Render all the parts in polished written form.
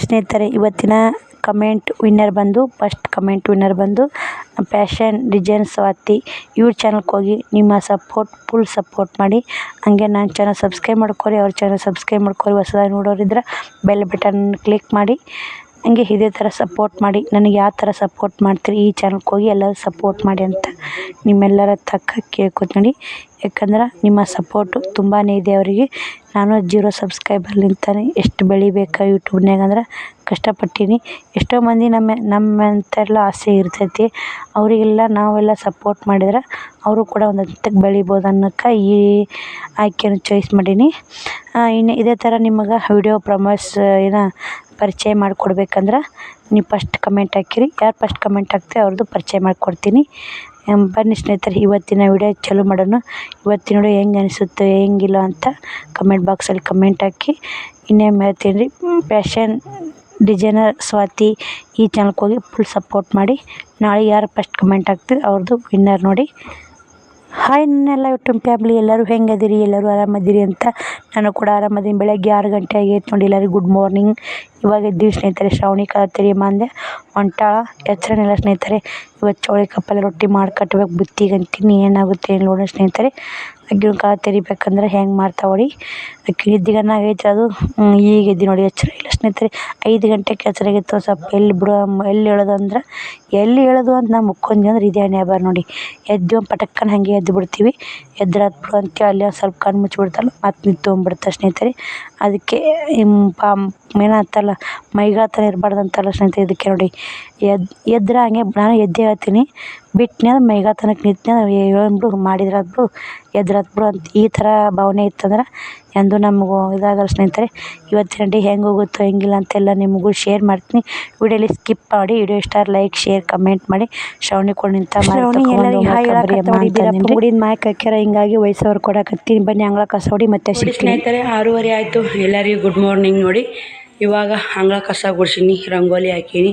ಸ್ನೇಹಿತರೆ, ಇವತ್ತಿನ comment winner ಬಂದು ಫಸ್ಟ್ ಕಮೆಂಟ್ ವಿನ್ನರ್ ಬಂದು ಫ್ಯಾಷನ್ ಡಿಸೈನ್ ಸ್ವಾತಿ. ಇವ್ರ ಚಾನಲ್ಗೆ ಹೋಗಿ ನಿಮ್ಮ ಫುಲ್ ಸಪೋರ್ಟ್ ಮಾಡಿ. ಹಂಗೆ ನನ್ನ ಚಾನಲ್ ಸಬ್ಸ್ಕ್ರೈಬ್ ಮಾಡ್ಕೊರಿ, ಅವ್ರ ಚಾನಲ್ ಸಬ್ಸ್ಕ್ರೈಬ್ ಮಾಡ್ಕೊರಿ. ಹೊಸದಾಗಿ ನೋಡೋರಿದ್ರೆ ಬೆಲ್ ಬಟನ್ ಕ್ಲಿಕ್ ಮಾಡಿ. ಹಂಗೆ ಇದೇ ಥರ ಸಪೋರ್ಟ್ ಮಾಡಿ. ನನಗೆ ಯಾವ ಥರ ಸಪೋರ್ಟ್ ಮಾಡ್ತೀರಿ ಈ ಚಾನಲ್ಗೆ ಹೋಗಿ ಎಲ್ಲರೂ ಸಪೋರ್ಟ್ ಮಾಡಿ ಅಂತ ನಿಮ್ಮೆಲ್ಲರ ತಕ್ಕ ಕೇಳ್ಕೊತೀನಿ. ಯಾಕಂದ್ರೆ ನಿಮ್ಮ ಸಪೋರ್ಟು ತುಂಬಾ ಇದೆ ಅವರಿಗೆ. ನಾನು 0 ಸಬ್ಸ್ಕ್ರೈಬರ್ಲಿಂತಾನೆ ಎಷ್ಟು ಬೆಳಿಬೇಕು ಯೂಟ್ಯೂಬ್ನಾಗ ಅಂದ್ರೆ ಕಷ್ಟಪಟ್ಟೀನಿ. ಎಷ್ಟೋ ಮಂದಿ ನಮ್ಮಂತೆಲ್ಲ ಆಸೆ ಇರ್ತೈತಿ. ಅವರಿಗೆಲ್ಲ ನಾವೆಲ್ಲ ಸಪೋರ್ಟ್ ಮಾಡಿದ್ರೆ ಅವರು ಕೂಡ ಒಂದು ಹಂತಕ್ಕೆ ಬೆಳಿಬೋದು ಅನ್ನೋಕ್ಕೆ ಈ ಆಯ್ಕೆನ ಚಾಯ್ಸ್ ಮಾಡೀನಿ. ಇನ್ನು ಇದೇ ಥರ ನಿಮಗೆ ವಿಡಿಯೋ ಪರಿಚಯ ಮಾಡಿಕೊಡ್ಬೇಕಂದ್ರೆ ನೀವು ಫಸ್ಟ್ ಕಮೆಂಟ್ ಹಾಕಿರಿ. ಯಾರು ಫಸ್ಟ್ ಕಮೆಂಟ್ ಹಾಕ್ತೀರಿ ಅವ್ರದ್ದು ಪರಿಚಯ ಮಾಡಿಕೊಡ್ತೀನಿ. ಬನ್ನಿ ಸ್ನೇಹಿತರೆ, ಇವತ್ತಿನ ವಿಡಿಯೋ ಚಾಲೂ ಮಾಡೋಣ. ಇವತ್ತಿನ ವಿಡಿಯೋ ಹೆಂಗೆ ಅನಿಸುತ್ತೆ ಹೆಂಗಿಲ್ಲ ಅಂತ ಕಮೆಂಟ್ ಬಾಕ್ಸಲ್ಲಿ ಕಮೆಂಟ್ ಹಾಕಿ. ಇನ್ನೇನು ಹೇಳ್ತೀನಿ ರೀ, ಫ್ಯಾಷನ್ ಡಿಸೈನರ್ ಸ್ವಾತಿ ಈ ಚಾನಲ್ಗೆ ಹೋಗಿ ಫುಲ್ ಸಪೋರ್ಟ್ ಮಾಡಿ. ನಾಳೆ ಯಾರು ಫಸ್ಟ್ ಕಮೆಂಟ್ ಹಾಕ್ತೀರಿ ಅವ್ರದ್ದು ವಿನ್ನರ್ ನೋಡಿ. ಹಾಯ್ ನನ್ನೆಲ್ಲ ಯೂಟ್ಯೂಬ್ ಫ್ಯಾಮಿಲಿ, ಎಲ್ಲರೂ ಹೆಂಗದಿರಿ? ಎಲ್ಲರೂ ಆರಾಮದಿರಿ ಅಂತ ನಾನು ಕೂಡ ಆರಾಮದೀನಿ. ಬೆಳಗ್ಗೆ 6 ಗಂಟೆ ಆಗೈತೆ ನೋಡಿ. ಎಲ್ಲರಿಗೂ ಗುಡ್ ಮಾರ್ನಿಂಗ್. ಇವಾಗ ಎದ್ದೀವಿ ಸ್ನೇಹಿತರೆ. ಶ್ರಾವಣಿ ಕಳತಿರಿ ಮಂದೆ ಹೊಂಟಾಳ, ಎಚ್ಚರನಿಲ್ಲ ಸ್ನೇಹಿತರೆ. ಇವತ್ತು ಚೌಳಿ ಕಪ್ಪಲ್ಲಿ ರೊಟ್ಟಿ ಮಾಡಿ ಕಟ್ಬೇಕು ಬುತ್ತಿಗಂತೀನಿ. ಏನಾಗುತ್ತೆ ಏನು ನೋಡೋಣ ಸ್ನೇಹಿತರೆ. ಅಗ್ಗಿನ ಕಾಳು ತೆರಿಬೇಕಂದ್ರೆ ಹೆಂಗೆ ಮಾಡ್ತಾವಳಿ. ಅಕ್ಕಿ ನಿದ್ದಿಗನ್ನ ಆಗೈತೆ ಅದು. ಈಗ ಎದ್ದು ನೋಡಿ, ಎಚ್ಚರ ಇಲ್ಲ ಸ್ನೇಹಿತರೆ. 5 ಗಂಟೆಗೆ ಎಚ್ಚರ ಆಗಿತ್ತು. ಸ್ವಲ್ಪ ಎಲ್ಲಿ ಹೇಳೋದು ಅಂದ್ರೆ ಎಲ್ಲಿ ಹೇಳೋದು ಅಂತ ನಾವು ಮುಕ್ಕೊಂಡ್ವಿ ಅಂದ್ರೆ ಇದೇ ನೇಬರ್ ನೋಡಿ. ಎದ್ದು ಪಟಕ್ಕನ ಹಾಗೆ ಎದ್ದು ಬಿಡ್ತೀವಿ. ಎದ್ರಾತ್ ಬಿಡು ಅಂತೇಳಿ ಅಲ್ಲಿ ಒಂದು ಸ್ವಲ್ಪ ಕಣ್ಣು ಮುಚ್ಚಿಬಿಡ್ತಲ್ಲ, ಮತ್ತೆ ನಿಂತ್ಕೊಂಡ್ಬಿಡ್ತಾರೆ ಸ್ನೇಹಿತರೆ. ಅದಕ್ಕೆ ಏನಂತಲ್ಲ ಮೈಗಾತನ ಇರಬಾರ್ದು ಅಂತಲ್ಲ ಸ್ನೇಹಿತರೆ. ಇದಕ್ಕೆ ನೋಡಿ ಎದ್ರೆ ಹಂಗೆ ನಾನು ಎದ್ದೇ ಹೇಳ್ತೀನಿ. ಬಿಟ್ಟನೆ ಅದು ಮೈಗಾತನಕ್ಕೆ ನಿಂತನೆ ಹೇಳ್ಬಿಡು ಮಾಡಿದ್ರಾತ್ ಬಿಡು ಎದ್ರಾತ್ ಬಿಡು ಅಂತ ಈ ಥರ ಭಾವನೆ ಇತ್ತಂದ್ರೆ ಎಂದು ನಮಗೂ ಇದಾಗಲ್ಲ ಸ್ನೇಹಿತರೆ. ಇವತ್ತಿನ ಡೇ ಹೆಂಗೆ ಹೋಗುತ್ತೋ ಹೆಂಗಿಲ್ಲ ಅಂತೆಲ್ಲ ನಿಮಗೂ ಶೇರ್ ಮಾಡ್ತೀನಿ. ವಿಡಿಯೋಲಿ ಸ್ಕಿಪ್ ಮಾಡಿ. ವಿಡಿಯೋ ಇಷ್ಟ ಲೈಕ್ ಶೇರ್ ಕಮೆಂಟ್ ಮಾಡಿ. ಶ್ರಾವಣಿ ಕೊಂಡು ನಿಂತ ಗುಡಿನ ಮಾಯಕ್ ಹಾಕ್ಯಾರ, ಹಿಂಗಾಗಿ ವಯಸ್ಸವ್ರು ಕೊಡಕತ್ತೀನಿ. ಬನ್ನಿ ಅಂಗಳ ಕಸ ಹೊಡಿ ಮತ್ತೆ ಸ್ನೇಹಿತರೆ. 6:30 ಆಯಿತು. ಎಲ್ಲರಿಗೂ ಗುಡ್ ಮಾರ್ನಿಂಗ್ ನೋಡಿ. ಇವಾಗ ಅಂಗಳ ಕಸ ಗುಡ್ಸೀನಿ, ರಂಗೋಲಿ ಹಾಕೀನಿ,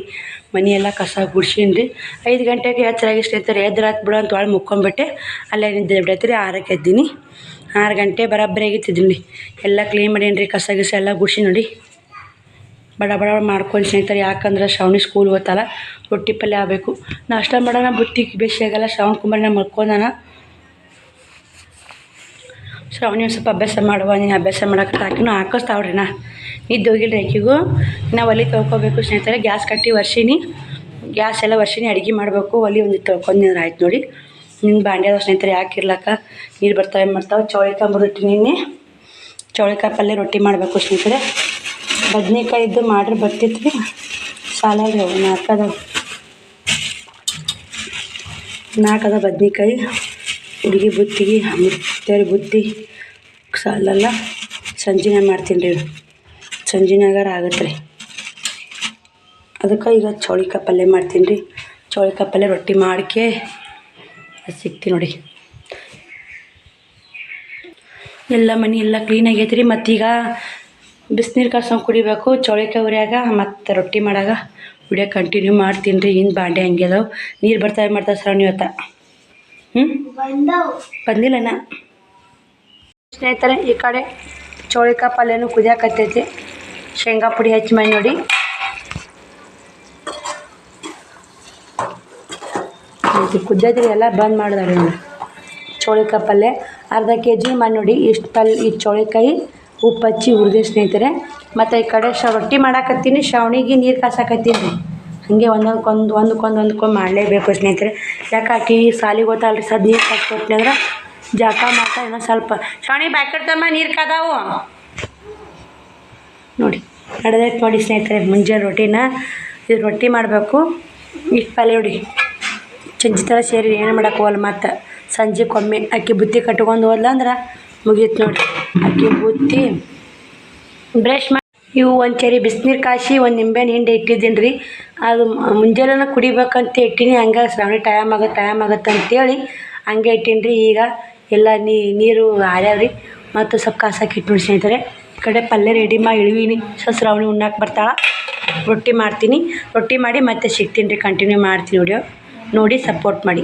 ಮನೆಯೆಲ್ಲ ಕಸ ಗುಡ್ಸೀನಿ ರೀ. 5 ಗಂಟೆಗೆ ಎಚ್ಚರಾಗಿ ಸ್ನೇಹಿತರೆ. ಎದ್ರಾತ್ ಬಿಡು ಅಂತ ಒಳಗೆ ಮುಕ್ಕೊಂಬಿಟ್ಟೆ. ಅಲ್ಲೇ ನಿದ್ದೆ ಬಿಡೈತ್ರಿ. 6ಕ್ಕೆ ಎದ್ದೀನಿ. 6 ಗಂಟೆ ಬರಾಬ್ಬರಿ ಆಗಿತ್ತಿದ್ದೀನಿ. ಎಲ್ಲ ಕ್ಲೀನ್ ಮಾಡೀನಿ ರೀ. ಕಸ ಗಿಸ ಎಲ್ಲ ಗುಡ್ಸಿ ನೋಡಿ. ಬಡ ಮಾಡ್ಕೊಂಡು ಸ್ನೇಹಿತರೆ. ಯಾಕಂದ್ರೆ ಶ್ರಾವಣಿ ಸ್ಕೂಲ್ ಹೋಗ್ತಲ್ಲ, ರೊಟ್ಟಿ ಪಲ್ಯ ಆಗಬೇಕು. ನಾಷ್ಟ ಮಾಡೋಣ, ಬುತ್ತಿಗೆ ಬೇಸಿ ಆಗಲ್ಲ. ಶ್ರಾವಣ ಕುಮಾರನ ಮಲ್ಕೊಂಡಾನ. ಶ್ರಾವಣಿ ಒಂದು ಸ್ವಲ್ಪ ಅಭ್ಯಾಸ ಮಾಡುವ, ನೀನು ಅಭ್ಯಾಸ ಮಾಡೋಕೆ ಹಾಕಿನೂ ಹಾಕಿಸ್ತಾವ್ರಿ. ನಿದ್ದೆ ಹೋಗಿಲ್ಲ ಆಕೆಗೂ. ನಾವು ಒಲೆ ತೊಳ್ಕೊಬೇಕು ಸ್ನೇಹಿತರೆ. ಗ್ಯಾಸ್ ಕಟ್ಟಿ ವರ್ಷಿನಿ, ಗ್ಯಾಸ್ ಎಲ್ಲ ವರ್ಷಿನಿ. ಅಡುಗೆ ಮಾಡಬೇಕು. ಒಲೆ ಒಂದು ತೊಳ್ಕೊಂಡ್ರೆ ಆಯ್ತು ನೋಡಿ. ನಿನ್ನ ಬಾಂಡೆ ಅದಾವ ಸ್ನೇಹಿತರೆ. ಹಾಕಿರ್ಲಕ್ಕ ನೀರು ಬರ್ತಾವೆ ಮಾಡ್ತಾವೆ. ಚೌಳಿಕಾಯಿ ಮುರಿಟ್ಟು ನಿನ್ನೆ ಚೌಳಿಕಾಯಿ ಪಲ್ಯ ರೊಟ್ಟಿ ಮಾಡಬೇಕು ಸ್ನೇಹಿತರೆ. ಬದ್ನೆಕಾಯಿ ಇದ್ದು ಮಾಡ್ರೆ ಬರ್ತಿತ್ತು ರೀ. ಸಾಲಲ್ಲ 4 ಅದ ಬದ್ನೆಕಾಯಿ. ಹುಡುಗಿ ಬುತ್ತಿಗೆ ಮುತ್ತೇರಿ ಬುತ್ತಿ ಸಾಲಲ್ಲ. ಸಂಜಿನ ಮಾಡ್ತೀನಿ ರೀ. ಸಂಜಿನಾಗಾರ ಆಗತ್ತೆ ರೀ. ಅದಕ್ಕೆ ಈಗ ಚೌಳಿಕಾಯಿ ಪಲ್ಯ ಮಾಡ್ತೀನಿ ರೀ. ಚೌಳಿಕಾಯಿ ಪಲ್ಯ ರೊಟ್ಟಿ ಮಾಡ್ಕೆ ಸಿಗ್ತೀನಿ ನೋಡಿ. ಎಲ್ಲ ಮನೆ ಎಲ್ಲ ಕ್ಲೀನ್ ಆಗೈತೆ ರೀ. ಮತ್ತೀಗ ಬಿಸಿನೀರು ಕಾಸ್ಕೊಂಡು ಕುಡಿಬೇಕು. ಚೌಳಿಕಾಯಿ ಉರಿಯಾಗ ಮತ್ತು ರೊಟ್ಟಿ ಮಾಡಾಗ ವಿಡಿಯೋ ಕಂಟಿನ್ಯೂ ಮಾಡ್ತೀನಿ ರೀ. ಇನ್ನು ಬಾಂಡೆ ಹಂಗೆ ಅದಾವೆ. ನೀರು ಬರ್ತಾವೆ ಶ್ರಾವಣಿ ಇವತ್ತ ಬಂದಿಲ್ಲನ ಸ್ನೇಹಿತರೆ. ಈ ಕಡೆ ಚೌಳಿಕಾಯಿ ಪಲ್ಯನೂ ಕುದಿಯಾಕತ್ತೈತಿ. ಶೇಂಗಾ ಪುಡಿ ಹೆಚ್ಚಿ ಮಾಡಿ ನೋಡಿ. ಕುದ್ದೈತ್ರಿ. ಎಲ್ಲ ಬಂದ್ ಮಾಡಿದಾರೆ ನೋಡಿ. ಚೌಳಿಕಾಯಿ ಪಲ್ಯ ಅರ್ಧ kg ಮಾಡಿ ನೋಡಿ. ಈ ಚೌಳಿಕಾಯಿ ಉಪ್ಪು ಹಚ್ಚಿ ಹುರಿದೆ ಸ್ನೇಹಿತರೆ. ಮತ್ತು ಈ ಕಡೆ ರೊಟ್ಟಿ ಮಾಡಾಕತ್ತೀನಿ. ಶ್ರಾವಣಿಗೆ ನೀರು ಕಾಸಾಕತ್ತೀನಿ ರೀ. ಹಾಗೆ ಒಂದೊಂದ್ಕೊಂಡು ಮಾಡಲೇಬೇಕು ಸ್ನೇಹಿತರೆ. ಯಾಕೆ ಆಕಿ ಸಾಲಿಗೆ ಹೋಗ್ತಾಳ್ರಿ. ಸದ್ ನೀರು ಕಾಸ್ಕೊಟ್ನಿ ಅಂದ್ರೆ ಜಾಕ ಮಾಡ್ತಾ ಇನ್ನೊಂದು ಸ್ವಲ್ಪ. ಶ್ರಾವಣಿ ಬಾಕಿಡ್ತಮ್ಮ ನೀರು ಕಾದಾವು ನೋಡಿ. ನಡೆದೈತೆ ನೋಡಿ ಸ್ನೇಹಿತರೆ. ಮುಂಜಾನೆ ಇದು ರೊಟ್ಟಿ ಮಾಡಬೇಕು. ಇಷ್ಟು ಪಲ್ಯ ನೋಡಿ. ಸಂಜೆ ಥರ ಸೇರಿ ಏನು ಮಾಡೋಕೆ ಹೋಗಲ್ಲ. ಮತ್ತು ಸಂಜೆಗೊಮ್ಮೆ ಅಕ್ಕಿ ಬುತ್ತಿ ಕಟ್ಕೊಂಡು ಹೋದ್ಲಂದ್ರೆ ಮುಗೀತು ನೋಡಿ. ಅಕ್ಕಿ ಬುತ್ತಿ ಬ್ರಷ್ ಮಾಡಿ ಇವು ಒಂದು ಚರಿ ಬಿಸಿನೀರು ಕಾಯಿಸಿ ಒಂದು ನಿಂಬೆಹಣ್ಣು ಹಿಂಡಿ ಇಟ್ಟಿದ್ದೀನಿ ರೀ. ಅದು ಮುಂಜಾನೆ ಕುಡಿಬೇಕಂತ ಇಟ್ಟೀನಿ. ಹಂಗೆ ಶ್ರಾವಣಿ ಟೈಮ್ ಆಗುತ್ತೆ ಅಂತೇಳಿ ಹಂಗೆ ಇಟ್ಟೀನಿ ರೀ. ಈಗ ಎಲ್ಲ ನೀರು ಆರ್ಯಾವ್ರಿ. ಮತ್ತು ಸ್ವಲ್ಪ ಕಾಸಕ್ಕೆ ಇಟ್ಟು ನೋಡಿ ಸ್ನೇಹಿತರೆ. ಈ ಕಡೆ ಪಲ್ಯ ರೆಡಿ ಮಾಡಿ ಇಳಿವೀನಿ. ಶ್ರಾವಣಿ ಉಣ್ಣಾಕೆ ಬರ್ತಾಳೆ. ರೊಟ್ಟಿ ಮಾಡ್ತೀನಿ. ರೊಟ್ಟಿ ಮಾಡಿ ಮತ್ತೆ ಸಿಗ್ತೀನಿ ರೀ. ಕಂಟಿನ್ಯೂ ಮಾಡ್ತೀನಿ ವಿಡಿಯೋ ನೋಡಿ. ಸಪೋರ್ಟ್ ಮಾಡಿ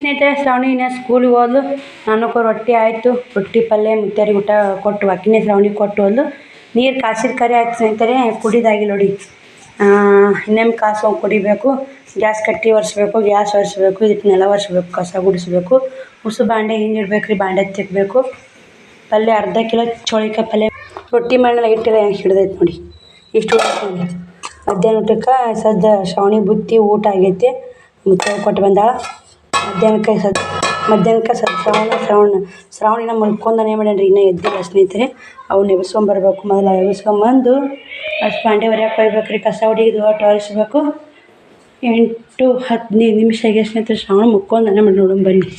ಸ್ನೇಹಿತರೆ. ಶ್ರಾವಣಿ ಸ್ಕೂಲಿಗೆ ಹೋದ್ಲು. ನನಗೂ ರೊಟ್ಟಿ ಆಯಿತು. ರೊಟ್ಟಿ ಪಲ್ಯ ಮುತ್ತೇರಿಗೆ ಊಟ ಕೊಟ್ಟು ಆಕಿನೇ ಶ್ರಾವಣಿ ಕೊಟ್ಟು ಹೋದ್ಲು. ನೀರು ಕಾಸಿದ ಕರಿ ಆಯ್ತು ಸ್ನೇಹಿತರೆ, ಕುಡಿದಾಗಿಲ್ಲ ನೋಡಿ. ಇನ್ನೊಮ್ಮೆ ಕಾಸು ಕುಡಿಬೇಕು. ಗ್ಯಾಸ್ ಕಟ್ಟಿ ಒರೆಸ್ಬೇಕು, ಗ್ಯಾಸ್ ಒರೆಸ್ಬೇಕು, ಇದಕ್ಕೆ ನೆಲ ಒರೆಸ್ಬೇಕು, ಕಸ ಗುಡಿಸ್ಬೇಕು. ಉಸು ಬಾಂಡೆ ಹಿಂಗೆ ಇಡಬೇಕು ರೀ, ಬಾಂಡೆ ತಿಕ್ಕಬೇಕು. ಪಲ್ಯ ಅರ್ಧ ಕಿಲೋ ಚೋಳಿಕಾಯಿ ಪಲ್ಯ. ರೊಟ್ಟಿ ಮಾಡಲ್ಲ ಇಟ್ಟಿಲ್ಲ ಹೆಂಗೆ ಹಿಡ್ದೈತೆ ನೋಡಿ. ಇಷ್ಟು ನೋಡಿ ಮಧ್ಯಾಹ್ನ ಊಟಕ್ಕೆ ಸದ್ದ ಶ್ರಾವಣಿ ಬುತ್ತಿ ಊಟ ಆಗೈತೆ. ಮುಚ್ಚ ಕೊಟ್ಟು ಬಂದಾಳ. ಮಧ್ಯಾಹ್ನಕ್ಕೆ ಶ್ರಾವಣಿನ ಮಲ್ಕೊಂಡನೇ ಮಾಡ್ಯಾನ್ರಿ. ಇನ್ನೂ ಎದ್ದಿಲ್ಲ ಸ್ನೇಹಿತರೆ. ಅವ್ನು ಎಬ್ಸ್ಕೊಂಬರ್ಬೇಕು. ಮೊದಲು ಎಬ್ಸ್ಕೊಂಬಂದು ಅಷ್ಟು ಬಾಂಡೆ ಒರೆಯಕ್ಕೆ ಹೋಗ್ಬೇಕು ರೀ. ಕಸ ಹೊಡಿದು ಒಟ್ಟು ಒರೆಸ್ಬೇಕು. 8-15 ನಿಮಿಷ ಆಗಿ ಸ್ನೇಹಿತರೆ. ಶ್ರಾವಣ ಮುಕ್ಕೊಂಡನೇ ಮಾಡಿ ನೋಡೋಣ ಬನ್ನಿ.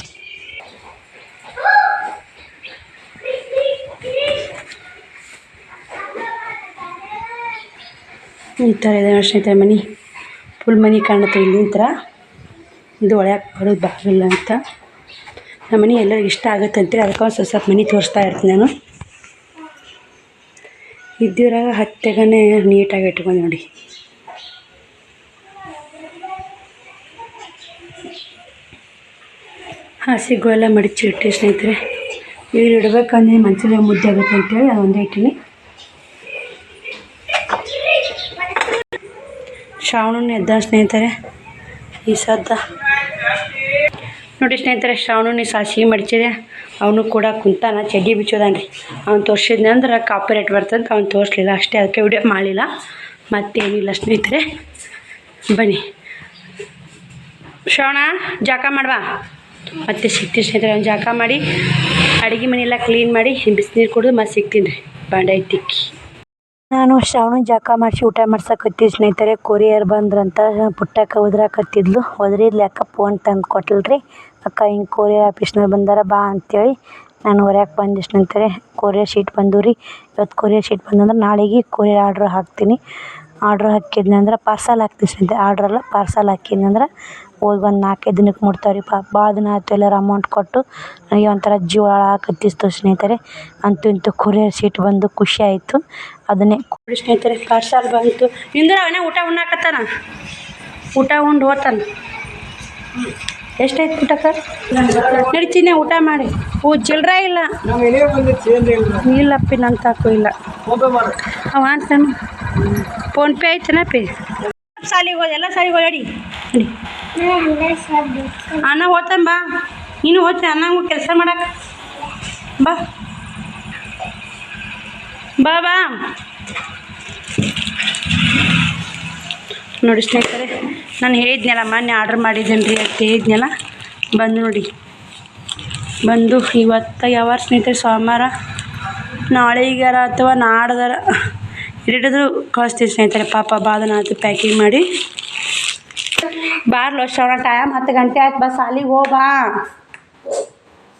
ಈ ಥರ ಇದೆ ಸ್ನೇಹಿತರೆ ಮನೆ. ಫುಲ್ ಮನೆ ಕಾಣುತ್ತೆ ಇಲ್ಲಿ ಥರ. ಇದು ಒಳಗೆ ಬರೋದು ಬಾಗಿಲ್ಲ ಅಂತ. ನಮ್ಮ ಮನೆ ಎಲ್ಲರಿಗೂ ಇಷ್ಟ ಆಗುತ್ತೆ ಅಂತೀರಿ. ಅದಕ್ಕೆ ಒಂದು ಸ್ವಲ್ಪ ಮನೆ ತೋರಿಸ್ತಾ ಇರ್ತೀನಿ ನಾನು. ಇದ್ದಿರಾಗ ಹತ್ತೆಗನೆ ನೀಟಾಗಿ ಇಟ್ಕೊಂಡು ನೋಡಿ. ಹಾಸಿಗೆಲ್ಲ ಮಡಿಚಿ ಇಟ್ಟು ಸ್ನೇಹಿತರೆ. ಇಲ್ಲಿ ಇಡ್ಬೇಕಂದ್ರೆ ಮಂಚದ ಮುದ್ದೆ ಆಗುತ್ತೆ ಅಂತೇಳಿ ಅದು ಒಂದೇ ಇಟ್ಟಿನಿ. ಶ್ರಾವಣನ ಎದ್ದ ಸ್ನೇಹಿತರೆ. ಈ ಸದ್ದ ನೋಡಿ ಸ್ನೇಹಿತರೆ, ಶ್ರಾವಣನ ಸಾಸಿಗೆ ಮಡಿಚಿದೆ. ಅವನು ಕೂಡ ಕುಂತಾನ ಚಡ್ಡಿ ಬಿಚ್ಚೋದಾನ್ರಿ. ಅವ್ನು ತೋರಿಸಿದ್ನೆ ಅಂದ್ರೆ ಕಾಪಿರೇಟ್ ಬರ್ತಂತ ಅವ್ನು ತೋರಿಸ್ಲಿಲ್ಲ ಅಷ್ಟೇ. ಅದಕ್ಕೆ ವಿಡಿಯೋ ಮಾಡಲಿಲ್ಲ. ಮತ್ತೇನಿಲ್ಲ ಸ್ನೇಹಿತರೆ. ಬನ್ನಿ ಶ್ರಾವಣ ಜಾಕ ಮಾಡ್ವಾ. ಮತ್ತೆ ಸಿಗ್ತೀನಿ ಸ್ನೇಹಿತರೆ. ಅವ್ನು ಜಾಕ ಮಾಡಿ ಅಡುಗೆ ಮನೆಯೆಲ್ಲ ಕ್ಲೀನ್ ಮಾಡಿ ಬಿಸಿನೀರು ಕುಡಿದು ಮತ್ತೆ ಸಿಗ್ತೀನಿ ರೀ. ಬಾಂಡೆ ತಿಕ್ಕಿ ನಾನು ಶ್ರಾವಣ ಜಾಕ ಮಾಡಿಸಿ ಊಟ ಮಾಡ್ಸಕತ್ತೀವಿ ಸ್ನೇಹಿತರೆ. ಕೊರಿಯರ್ ಬಂದ್ರಂತ ಪುಟ್ಟಕ್ಕ ಒದ್ರಾಕತ್ತಿದ್ಲು. ಒದ್ರಿದ್ಲಿ ಅಕ್ಕ ಫೋನ್ ತಂದು ಕೊಟ್ಟಲ್ರಿ. ಅಕ್ಕ ಹಿಂಗೆ ಕೊರಿಯರ್ ಆಫೀಸ್ನಲ್ಲಿ ಬಂದಾರ ಬಾ ಅಂತೇಳಿ ನಾನು ಹೊರ್ಯಾಕೆ ಬಂದೆ ಸ್ನೇಹಿತರೆ. ಕೊರಿಯರ್ ಶೀಟ್ ಬಂದು ರೀ. ಇವತ್ತು ಕೊರಿಯರ್ ಶೀಟ್ ಬಂದಂದ್ರೆ ನಾಳೆಗೆ ಕೊರಿಯರ್ ಆರ್ಡ್ರ್ ಹಾಕ್ತೀನಿ. ಆರ್ಡ್ರ್ ಹಾಕಿದ್ನಂದ್ರೆ ಪಾರ್ಸಲ್ ಹಾಕ್ತೀನಿ ಸ್ನೇಹಿತರೆ. ಆರ್ಡ್ರಲ್ಲ ಪಾರ್ಸಲ್ ಹಾಕಿದ್ನಂದ್ರೆ ಹೋಗಿ ಒಂದು 4-5 ದಿನಕ್ಕೆ ಮುಟ್ತಾವೆ ರೀ. ಭಾಳ ದಿನ ಆಯ್ತು ಎಲ್ಲರೂ ಅಮೌಂಟ್ ಕೊಟ್ಟು. ನನಗೆ ಒಂಥರ ಜೀವ ಹಾಳಾಕತ್ತಿಸ್ತು ಸ್ನೇಹಿತರೆ. ಅಂತೂ ಇಂತೂ ಕೊರಿಯರ್ ಶೀಟ್ ಬಂದು ಖುಷಿ ಆಯಿತು. ಅದನ್ನೇ ಕೊಡಿ ಸ್ನೇಹಿತರೆ. ಪಾರ್ಸಲ್ ಬಂತು. ನಿಂದ್ರೆ ಅವನೇ ಊಟ ಉಣ್ಣಾಕತ್ತಾನ. ಊಟ ಉಂಡು ಹೋತಾನ. ಎಷ್ಟಾಯ್ತು ಊಟಕ್ಕ? ನಡಿತೀನಿ ಊಟ ಮಾಡಿ. ಚಿಲ್ರ ಇಲ್ಲ ಇಲ್ಲಪ್ಪಿ ನನ್ನ ತಾಕು ಇಲ್ಲ. ಅವ ಅಂತಾನು ಫೋನ್ಪೇ ಐತನ ಪೇ. ಸಾಲಿಗೆ ಹೋದ ಎಲ್ಲ ಸಾಲಿಗೆ ಹೋದಾಡಿ ನಡಿ. ಅಣ್ಣ ಹೋತಾನ ಬಾ. ನೀನು ಹೋಗ್ತೀನಿ ಅನ್ನಂಗೂ ಕೆಲಸ ಮಾಡಕ್ಕೆ ಬಾ ಬಾ ಬಾ. ನೋಡಿ ಸ್ನೇಹಿತರೆ, ನಾನು ಹೇಳಿದ್ನಲ್ಲ ಮೊನ್ನೆ ಆರ್ಡ್ರ್ ಮಾಡಿದ್ದೇನೆ ರೀ ಅಂತ ಹೇಳಿದ್ನಲ್ಲ. ಬಂದು ನೋಡಿ. ಬಂದು ಇವತ್ತು ಯಾವ ಸ್ನೇಹಿತರೆ ಸೋಮವಾರ. ನಾಳೆಗಾರ ಅಥವಾ ನಾಡ್ದಾರ ಹಿಡಿದ್ರು ಕಳಿಸ್ತೀವಿ ಸ್ನೇಹಿತರೆ. ಪಾಪ ಬಾದನ ಆಯ್ತು ಪ್ಯಾಕಿಂಗ್ ಮಾಡಿ. ಬಾರ್ಲೋ ಶ್ರವಣ, ಟೈಮ್ 10 ಗಂಟೆ ಆಯ್ತು. ಬಾ ಸಾಲಿಗೆ ಬಾ.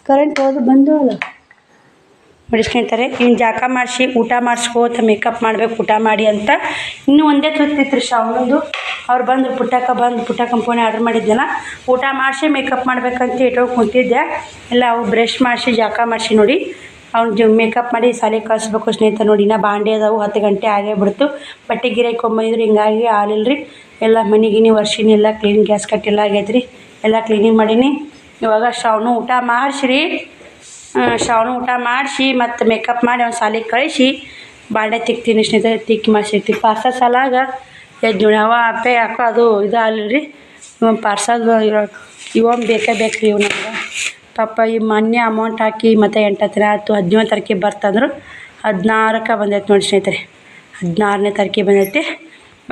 ಕರೆಂಟ್ ಹೋದು ಬಂದು ಅಲ್ಲ ನೋಡಿ ಸ್ನೇಹಿತರೆ. ಇನ್ನು ಜಾಕ ಮಾಡಿಸಿ ಊಟ ಮಾಡಿಸ್ಕೋತ ಮೇಕಪ್ ಮಾಡಬೇಕು ಊಟ ಮಾಡಿ ಅಂತ. ಇನ್ನೂ ಒಂದೇ ತುತ್ತಿತ್ತು ರೀ ಶ್ರಾವಣಂದು. ಅವ್ರು ಬಂದರು. ಪುಟ್ಟಕ್ಕನ ಫೋನೇ ಆರ್ಡ್ರ್ ಮಾಡಿದ್ದೆಲ್ಲ. ಊಟ ಮಾಡಿಸಿ ಮೇಕಪ್ ಮಾಡ್ಬೇಕಂತ ಇಟ್ಕೊಂಡು ಕುಂತಿದ್ದೆ. ಎಲ್ಲ ಅವು ಬ್ರಷ್ ಮಾಡಿಸಿ ಜಾಕ ಮಾಡಿಸಿ ನೋಡಿ. ಅವ್ನು ಮೇಕಪ್ ಮಾಡಿ ಸಾಲಿಗೆ ಕಳಿಸ್ಬೇಕು ಸ್ನೇಹಿತರೆ. ನೋಡಿ ಇನ್ನೂ ಬಾಂಡೆ ಅದಾವು. 10 ಗಂಟೆ ಆಗೇ ಬಿಡ್ತು. ಬಟ್ಟೆ ಗಿರಾಕೊಂಬಂದಿದ್ರು. ಹಿಂಗಾಗಿ ಹಾಲಿಲ್ರಿ. ಎಲ್ಲ ಮನೆಗಿನಿ ವರ್ಷಿನಿ ಎಲ್ಲ ಕ್ಲೀನ್. ಗ್ಯಾಸ್ ಕಟ್ಟೆಲ್ಲ ಆಗೈತೆ ರೀ. ಎಲ್ಲ ಕ್ಲೀನಿಂಗ್ ಮಾಡೀನಿ. ಇವಾಗ ಶ್ರಾವಣ ಊಟ ಮಾಡಿಸ್ರಿ. ಶ್ರಾವಣ ಊಟ ಮಾಡಿಸಿ ಮತ್ತು ಮೇಕಪ್ ಮಾಡಿ ಅವ್ನು ಸಾಲಿಗೆ ಕಳಿಸಿ ಬಾಂಡೆ ತಿಕ್ತೀನಿ ಸ್ನೇಹಿತರೆ. ತಿಕ್ಕಿ ಮಾಡಿಸಿರ್ತೀವಿ. ಪಾರ್ಸಲ್ ಸಲಾಗ ಎದ್ದು ನೋಡಿ ಅವ ಅಪ್ಪೆ ಯಾಕೋ ಅದು ಇದು ಆಗಲಿಲ್ಲ ರೀ. ಪಾರ್ಸಲ್ ಇವೊಂದು ಬೇಕೇ ಬೇಕು ರೀ ಇವು ನಮ್ಗೆ. ಪಾಪ ಈ ಮೊನ್ನೆ ಅಮೌಂಟ್ ಹಾಕಿ ಮತ್ತು 8 ದಿನ ಆಯ್ತು. 17ನೇ ತಾರೀಕಿಗೆ ಬರ್ತಂದ್ರು. 16ಕ್ಕೆ ಬಂದೈತೆ ನೋಡಿ ಸ್ನೇಹಿತರೆ. 16ನೇ ತಾರೀಕಿಗೆ ಬಂದೈತೆ.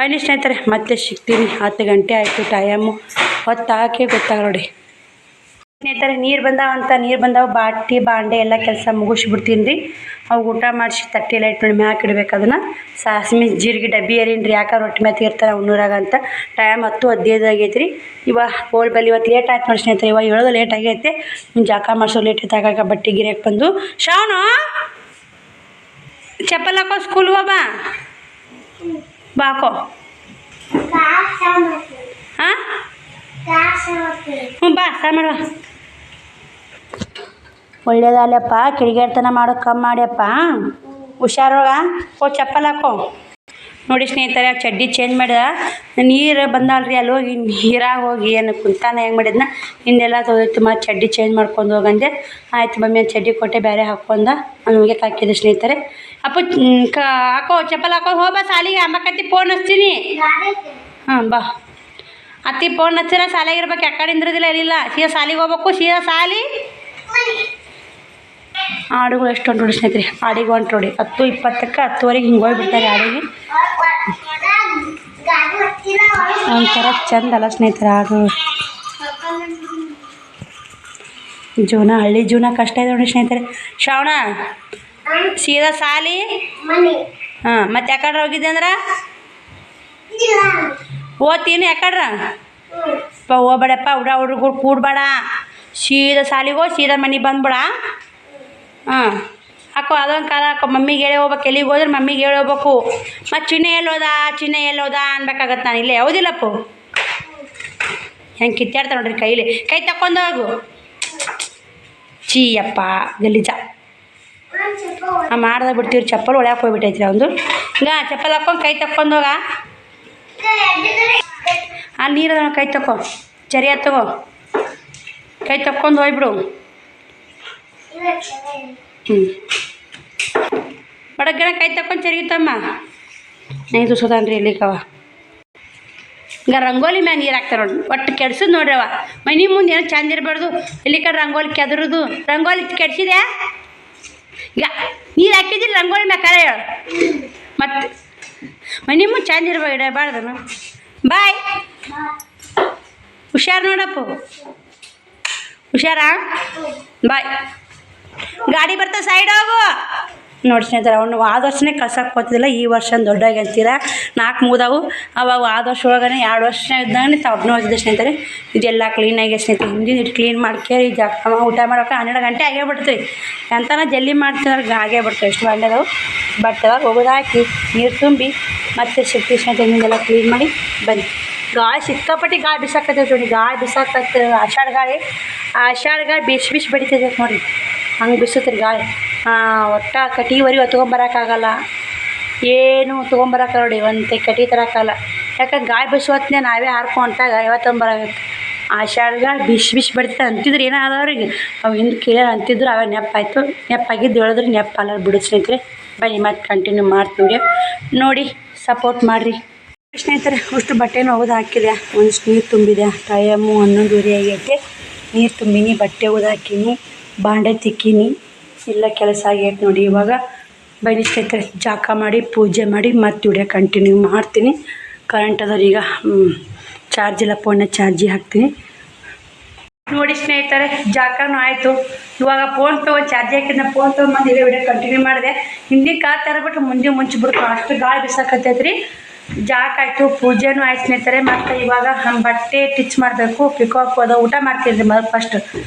ಬನ್ನಿ ಸ್ನೇಹಿತರೆ ಮತ್ತೆ ಸಿಗ್ತೀನಿ. 10 ಗಂಟೆ ಆಯಿತು ಟೈಮು. ಹೊತ್ತು ಹಾಕಿ ಗೊತ್ತಾಗ ನೋಡಿ ಸ್ನೇಹಿತರೆ. ನೀರು ಬಂದಾವು. ಬಾಂಡೆ ಎಲ್ಲ ಕೆಲಸ ಮುಗಿಸ್ಬಿಡ್ತೀನಿ ರೀ. ಅವು ಊಟ ಮಾಡಿಸಿ ತಟ್ಟೆ ಎಲ್ಲ ಇಟ್ಟು ನೋಡಿ ಮ್ಯಾಕೆ ಇಡ್ಬೇಕು. ಅದನ್ನು ಸಾಸಿವೆ ಜೀರಿಗೆ ಡಬ್ಬಿ ಏರೇನು ರೀ. ಯಾಕೆ ರೊಟ್ಟಿ ಮ್ಯಾತಿ ಇರ್ತಾರೆ ಉಣ್ಣೂರಾಗ ಅಂತ. ಟೈಮ್ 10-15 ಆಗೈತೆ ರೀ. ಇವಾಗ ಹೋಲ್ ಬಲ್ಲಿ ಇವತ್ತು ಲೇಟ್ ಆಯ್ತು ನೋಡಿ ಸ್ನೇಹಿತರೆ. ಇವಾಗ ಹೇಳೋದು ಲೇಟ್ ಆಗೈತೆ. ಜಾಕ ಮಾಡಿಸೋ ಲೇಟ್ ಐತೆ. ಆಗಾಗ ಬಟ್ಟೆ ಗಿರಿಯಕ್ಕೆ ಬಂದು ಶ್ರಾವಣ ಚಪ್ಪಲ್ ಹಾಕೋ ಸ್ಕೂಲ್ಗೆ ಹೋಗ್ಬಾ. ಬಾಕೋ ಹಾಂ ಹ್ಞೂ ಬಾ ಸಾ ಮಾಡುವ. ಒಳ್ಳೇದಲ್ಲಪ್ಪ. ಕಿಡಿಗೇಡ್ತನ ಮಾಡೋದು ಕಮ್ಮಿ ಮಾಡ್ಯಪ್ಪ. ಹುಷಾರೊಳಗ ಚಪ್ಪಲ್ ಹಾಕೋ. ನೋಡಿ ಸ್ನೇಹಿತರೆ ಚಡ್ಡಿ ಚೇಂಜ್ ಮಾಡಿದ ನೀರು ಬಂದಲ್ರಿ ಅಲ್ಲಿ ಹೋಗಿ ನೀರಾಗ ಹೋಗಿ ಏನು ಕುಂತಾನ ಹೆಂಗೆ ಮಾಡಿದ್ನ ಹಿಂದೆಲ್ಲ ತೊಗೊಯ್ತು ಮತ್ತು ಚಡ್ಡಿ ಚೇಂಜ್ ಮಾಡ್ಕೊಂಡು ಹೋಗಂದೆ ಆಯ್ತು ಮಮ್ಮಿ ಒಂದು ಚಡ್ಡಿ ಕೊಟ್ಟೆ ಬೇರೆ ಹಾಕ್ಕೊಂಡ ನಾನು ಹೋಗಿ ಹಾಕಿದೆ ಸ್ನೇಹಿತರೆ ಅಪ್ಪ ಹಾಕೋ ಚಪ್ಪಲ್ ಹಾಕೋ ಹೋಗ್ಬಾ ಸಾಲಿಗೆ ಅಂಬಕತ್ತಿ ಫೋನ್ ಹಚ್ತೀನಿ ಹಾಂ ಬಾ ಅತ್ತಿ ಫೋನ್ ಹಚ್ಚಿರ ಶಾಲೆಗಿರ್ಬೇಕು ಯಾಕಡೆ ಇಂದ್ರದಿಲ್ಲ ಏನಿಲ್ಲ ಸೀದಾ ಸಾಲಿಗೆ ಹೋಗ್ಬೇಕು ಸೀದಾ ಸಾಲಿ ಆಡುಗಳು ಎಷ್ಟು ಹೊಂಟು ನೋಡಿ ಸ್ನೇಹಿತರೆ ಆಡಿಗೆ ಹೊಂಟು ನೋಡಿ 10:20ಕ್ಕೆ 10:00ವರೆಗೆ ಹಿಂಗೆ ಹೋಗ್ಬಿಡ್ತಾರೆ ಆಡಿಗೆ ಒಂಥರ ಚಂದ ಅಲ್ಲ ಸ್ನೇಹಿತರೆ ಆಡು ಜೀವನ ಹಳ್ಳಿ ಜೀವನ ಕಷ್ಟ ಇದೆ ನೋಡಿ ಸ್ನೇಹಿತರೆ ಶ್ರಾವಣ ಸೀದಾ ಸಾಲಿ ಹಾಂ ಮತ್ತೆ ಯಾಕಡ್ರ ಹೋಗಿದ್ದೆ ಅಂದ್ರೆ ಓದ್ತೀನಿ ಯಾಕಡ್ರ ಹೋಗ್ಬೇಡಪ್ಪ ಹುಡುಗರು ಕೂಡ್ಬೇಡ ಸೀದಾ ಸಾಲಿಗೆ ಹೋಗಿ ಸೀದಾ ಮನೆಗೆ ಬಂದ್ಬೇಡ ಹಾಂ ಹಾಕೋ ಅದೊಂದು ಕಾಲ ಹಾಕೋ ಮಮ್ಮಿಗೆ ಹೇಳಿ ಹೋಗ್ಬೇಕು ಎಲ್ಲಿಗೆ ಹೋದ್ರೆ ಮಮ್ಮಿಗೆ ಹೇಳಿ ಹೋಗ್ಬೇಕು ಮತ್ತು ಚಿನ್ನ ಎಲ್ಲೋದ ಅನ್ಬೇಕಾಗತ್ತೆ ನಾನು ಇಲ್ಲೇ ಯಾವುದಿಲ್ಲಪ್ಪ ಹೆಂಗೆ ಕಿತ್ತಾಡ್ತಾರೆ ನೋಡ್ರಿ ಕೈಲಿ ಕೈ ತಕ್ಕೊಂಡು ಹೋಗು ಚೀಯಪ್ಪ ಗಲೀಜ ಮಾಡ್ದೆ ಬಿಡ್ತೀವಿ ಚಪ್ಪಲ್ ಒಳ್ಯಾಕೆ ಹೋಗ್ಬಿಟ್ಟೈತ್ರಿ ಒಂದು ಈಗ ಚಪ್ಪಲ್ ಹಾಕ್ಕೊಂಡು ಕೈ ತಕ್ಕೊಂಡು ಹೋಗ ಆ ನೀರು ಕೈ ತಗೋ ಚರಿಯ ತಗೋ ಕೈ ತಕ್ಕೊಂಡು ಹೋಗ್ಬಿಡು ಬಡಗಣ ಕೈ ತಕ್ಕೊಂಡು ಚರಿಗಿತ್ತಮ್ಮ ಇದು ಸುಧಾನ್ರಿ ಇಲ್ಲಿಕವ ಈಗ ರಂಗೋಲಿ ಮ್ಯಾಗ ನೀರು ಹಾಕ್ತಾರೆ ನೋಡ್ರಿ ಒಟ್ಟು ಕೆಡ್ಸೋದು ನೋಡ್ರಿ ಅವ ಮನೆ ಮುಂದೆ ಏನೋ ಚಂದ ಇರಬಾರ್ದು ಇಲ್ಲಿ ಕಡೆ ರಂಗೋಲಿ ಕೆದರುದು ರಂಗೋಲಿ ಕೆಡ್ಸಿದೆ ಈಗ ನೀರು ಹಾಕಿದ್ದಿಲ್ಲ ರಂಗೋಲಿ ಮ್ಯಾಗ ಕರೆ ಹೇಳು ಮತ್ತು ಮನೆ ಮುಂದೆ ಚಂದ ಇಡಬಾರ್ದನು ಬಾಯ್ ಹುಷಾರು ನೋಡಪ್ಪ ಹುಷಾರಾ ಬಾಯ್ ಗಾಡಿ ಬರ್ತಾ ಸೈಡ್ ಹೋಗು ನೋಡಿ ಸ್ನೇಹಿತರೆ ಅವನು ಆದ ವರ್ಷನೇ ಕಳ್ಸಕ್ಕೆ ಹೋಗ್ತಿದ್ದಿಲ್ಲ ಈ ವರ್ಷ ದೊಡ್ಡಾಗಿ ಅಂತೀರ 4 ಮುಗಿದವು ಅವಾಗ ಆದ ವರ್ಷ ಒಳಗನೆ 2 ವರ್ಷ ಇದ್ದಾಗ ತಪ್ಪನೂ ಹೋಗಿದ್ದೆ ಸ್ನೇಹಿತರೆ ಇದೆಲ್ಲ ಕ್ಲೀನಾಗಿ ಸ್ನೇಹಿತರೆ ಹಿಂದಿನ ಇಟ್ಟು ಕ್ಲೀನ್ ಮಾಡ್ಕೇರಿ ಊಟ ಮಾಡೋಕೆ 12 ಗಂಟೆ ಆಗೇ ಬಿಡ್ತೀವಿ ಎಂತನ ಜಲ್ದಿ ಮಾಡ್ತಿದ್ರೆ ಆಗೇ ಬಿಡ್ತೀವಿ ಎಷ್ಟು ಬಂಡೆದವು ಬರ್ತವೆ ಒಗದು ಹಾಕಿ ನೀರು ತುಂಬಿ ಮತ್ತೆ ಸಿಕ್ತಿ ಸ್ನೇಹಿತರೆ ಹಿಂದೆಲ್ಲ ಕ್ಲೀನ್ ಮಾಡಿ ಬನ್ನಿ ಗಾಳಿ ಸಿಕ್ಕಾಪಟ್ಟಿ ಗಾಳಿ ಬಿಸಾಕತ್ತೈತೆ ನೋಡಿ ಗಾಳಿ ಬಿಸಾಕತ್ತೆ ಆಷಾಢ ಗಾಳಿ ಬಿಸಿ ಬಡಿತೈತೆ ನೋಡಿರಿ ಹಂಗೆ ಬಿಸುತ್ತೀರಿ ಗಾಳಿ ಒಟ್ಟು ಕಟಿವರೆಗೂ ತೊಗೊಂಬರೋಕ್ಕಾಗಲ್ಲ ಏನು ತೊಗೊಂಬರೋಕ್ಕಲ್ಲ ನೋಡಿ ಒಂದು ಕಟಿ ತರೋಕ್ಕಲ್ಲ ಯಾಕಂದ್ರೆ ಗಾಳಿ ಬಿಸಿ ಹೊತ್ತಿನ ನಾವೇ ಹಾರ್ಕೊಂಟಾಗ ಇವತ್ತೊಂಬರಾಗತ್ತೆ ಆಷಾಢ ಗಾಳಿ ಬಿಸಿ ಬಡಿತೈತೆ ಅಂತಿದ್ರು ಏನೋ ಆದವ್ರಿಗೆ ಅವು ಹಿಂದೆ ಕೇಳಿ ಅಂತಿದ್ರು ಅವೇ ನೆಪ್ಪಾಯಿತು ನೆಪ್ಪಾಗಿದ್ದು ಹೇಳಿದ್ರೆ ನೆಪ್ಪಲ್ಲ ಬಿಡು ಸ್ನೇಹಿತರೆ ಬನ್ನಿ ಮತ್ತೆ ಕಂಟಿನ್ಯೂ ಮಾಡ್ತೀವಿ ನೋಡಿ ಸಪೋರ್ಟ್ ಮಾಡಿರಿ ಸ್ನೇಹಿತರೆ ಅಷ್ಟು ಬಟ್ಟೆನೂ ಒಗೆದು ಹಾಕಿದೆ ಒಂದಿಷ್ಟು ನೀರು ತುಂಬಿದೆ ಟೈಮು 11:30 ಆಗೈತೆ ನೀರು ತುಂಬಿನಿ ಬಟ್ಟೆ ಒಗೆದು ಹಾಕೀನಿ ಬಾಂಡೆ ತಿಕ್ಕೀನಿ ಎಲ್ಲ ಕೆಲಸ ಆಗೈತೆ ನೋಡಿ ಇವಾಗ ಬನ್ನಿ ಸ್ನೇಹಿತರೆ ಜಾಕ ಮಾಡಿ ಪೂಜೆ ಮಾಡಿ ಮತ್ತೆ ವಿಡಿಯೋ ಕಂಟಿನ್ಯೂ ಮಾಡ್ತೀನಿ ಕರೆಂಟ್ ಅದಾರ ಈಗ ಚಾರ್ಜ್ ಇಲ್ಲ ಫೋನ್ನ ಚಾರ್ಜಿಗೆ ಹಾಕ್ತೀನಿ ನೋಡಿ ಸ್ನೇಹಿತರೆ ಜಾಕನೂ ಆಯಿತು ಇವಾಗ ಫೋನ್ ತೊಗೊಂಡು ಚಾರ್ಜ್ ಹಾಕಿದ್ನ ಫೋನ್ ತೊಗೊಂಬಂದು ಇದೇ ವಿಡಿಯೋ ಕಂಟಿನ್ಯೂ ಮಾಡಿದೆ ಹಿಂದಿನ ಕಾಲು ತರಬಿಟ್ಟು ಮುಂದೆ ಮುಂಚಿಬಿಡ್ತು ಅಷ್ಟು ಗಾಳಿ ಬಿಸಾಕತ್ತೈತ್ರಿ ಜಾಕ ಆಯಿತು ಪೂಜೆನೂ ಆಯ್ತು ಸ್ನೇಹಿತರೆ ಮತ್ತು ಇವಾಗ ಬಟ್ಟೆ ಟಿಚ್ ಮಾಡಬೇಕು ಪಿಕಾಕ್ ಹೋದ ಊಟ ಮಾಡ್ತೀನಿ ಮೊದಲು ಫಸ್ಟ್